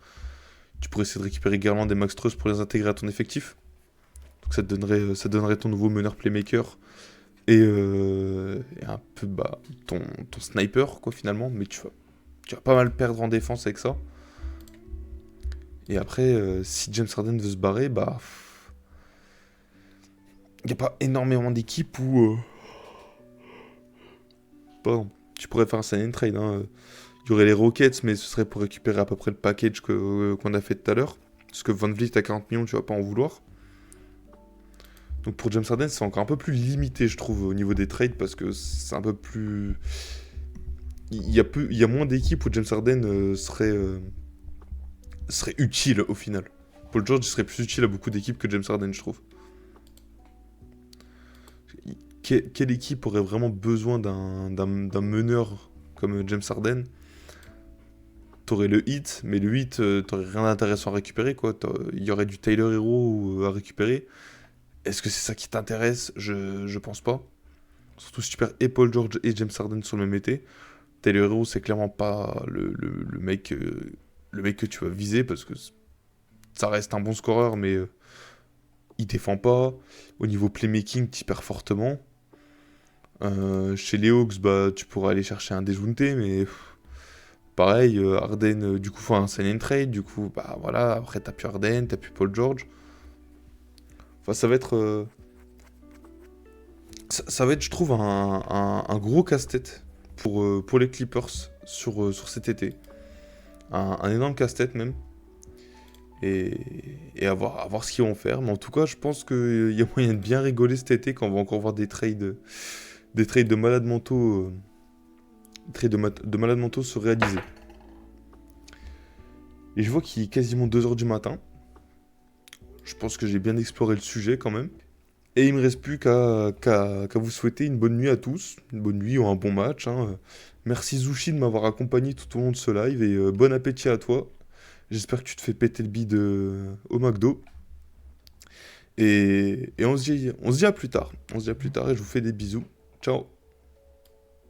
Tu pourrais essayer de récupérer Garland et Max Truss pour les intégrer à ton effectif. Donc ça te donnerait ton nouveau meneur playmaker et un peu bah, ton sniper quoi finalement, mais tu vas pas mal perdre en défense avec ça. Et après, si James Harden veut se barrer, bah il n'y a pas énormément d'équipes où pardon, tu pourrais faire un sign and trade. Hein. Il y aurait les Rockets, mais ce serait pour récupérer à peu près le package qu'on a fait tout à l'heure. Parce que Van Vliet à 40 millions, tu vas pas en vouloir. Donc pour James Harden, c'est encore un peu plus limité, je trouve, au niveau des trades, parce que c'est un peu plus... Il y a moins d'équipes où James Harden serait utile au final. Paul George serait plus utile à beaucoup d'équipes que James Harden, je trouve. Quelle équipe aurait vraiment besoin d'un meneur comme James Harden? T'aurais le hit, mais le hit, t'aurais rien d'intéressant à récupérer, quoi. Il y aurait du Tyler Hero à récupérer. Est-ce que c'est ça qui t'intéresse? Je pense pas. Surtout si tu perds et Paul George et James Harden sur le même été. Tyler Hero, c'est clairement pas le mec que tu vas viser parce que ça reste un bon scoreur, mais il défend pas. Au niveau playmaking, tu perds fortement. Chez les Hawks, bah, tu pourras aller chercher un Dejounte, mais Pareil, Harden, du coup, faut un sign and trade. Du coup, bah voilà, après, t'as plus Harden, t'as plus Paul George. Enfin, ça va être, je trouve, un gros casse-tête pour les Clippers sur cet été. Un énorme casse-tête même. Et, et à voir ce qu'ils vont faire. Mais en tout cas, je pense qu'il y a moyen de bien rigoler cet été quand on va encore voir des trades de malades mentaux, de malades mentaux se réaliser. Et je vois qu'il est quasiment 2 heures du matin. Je pense que j'ai bien exploré le sujet quand même. Et il me reste plus qu'à vous souhaiter une bonne nuit à tous, une bonne nuit ou un bon match, hein. Merci Zushi de m'avoir accompagné tout au long de ce live et bon appétit à toi. J'espère que tu te fais péter le bide au McDo. Et on se dit à plus tard. On se dit à plus tard et je vous fais des bisous. Ciao.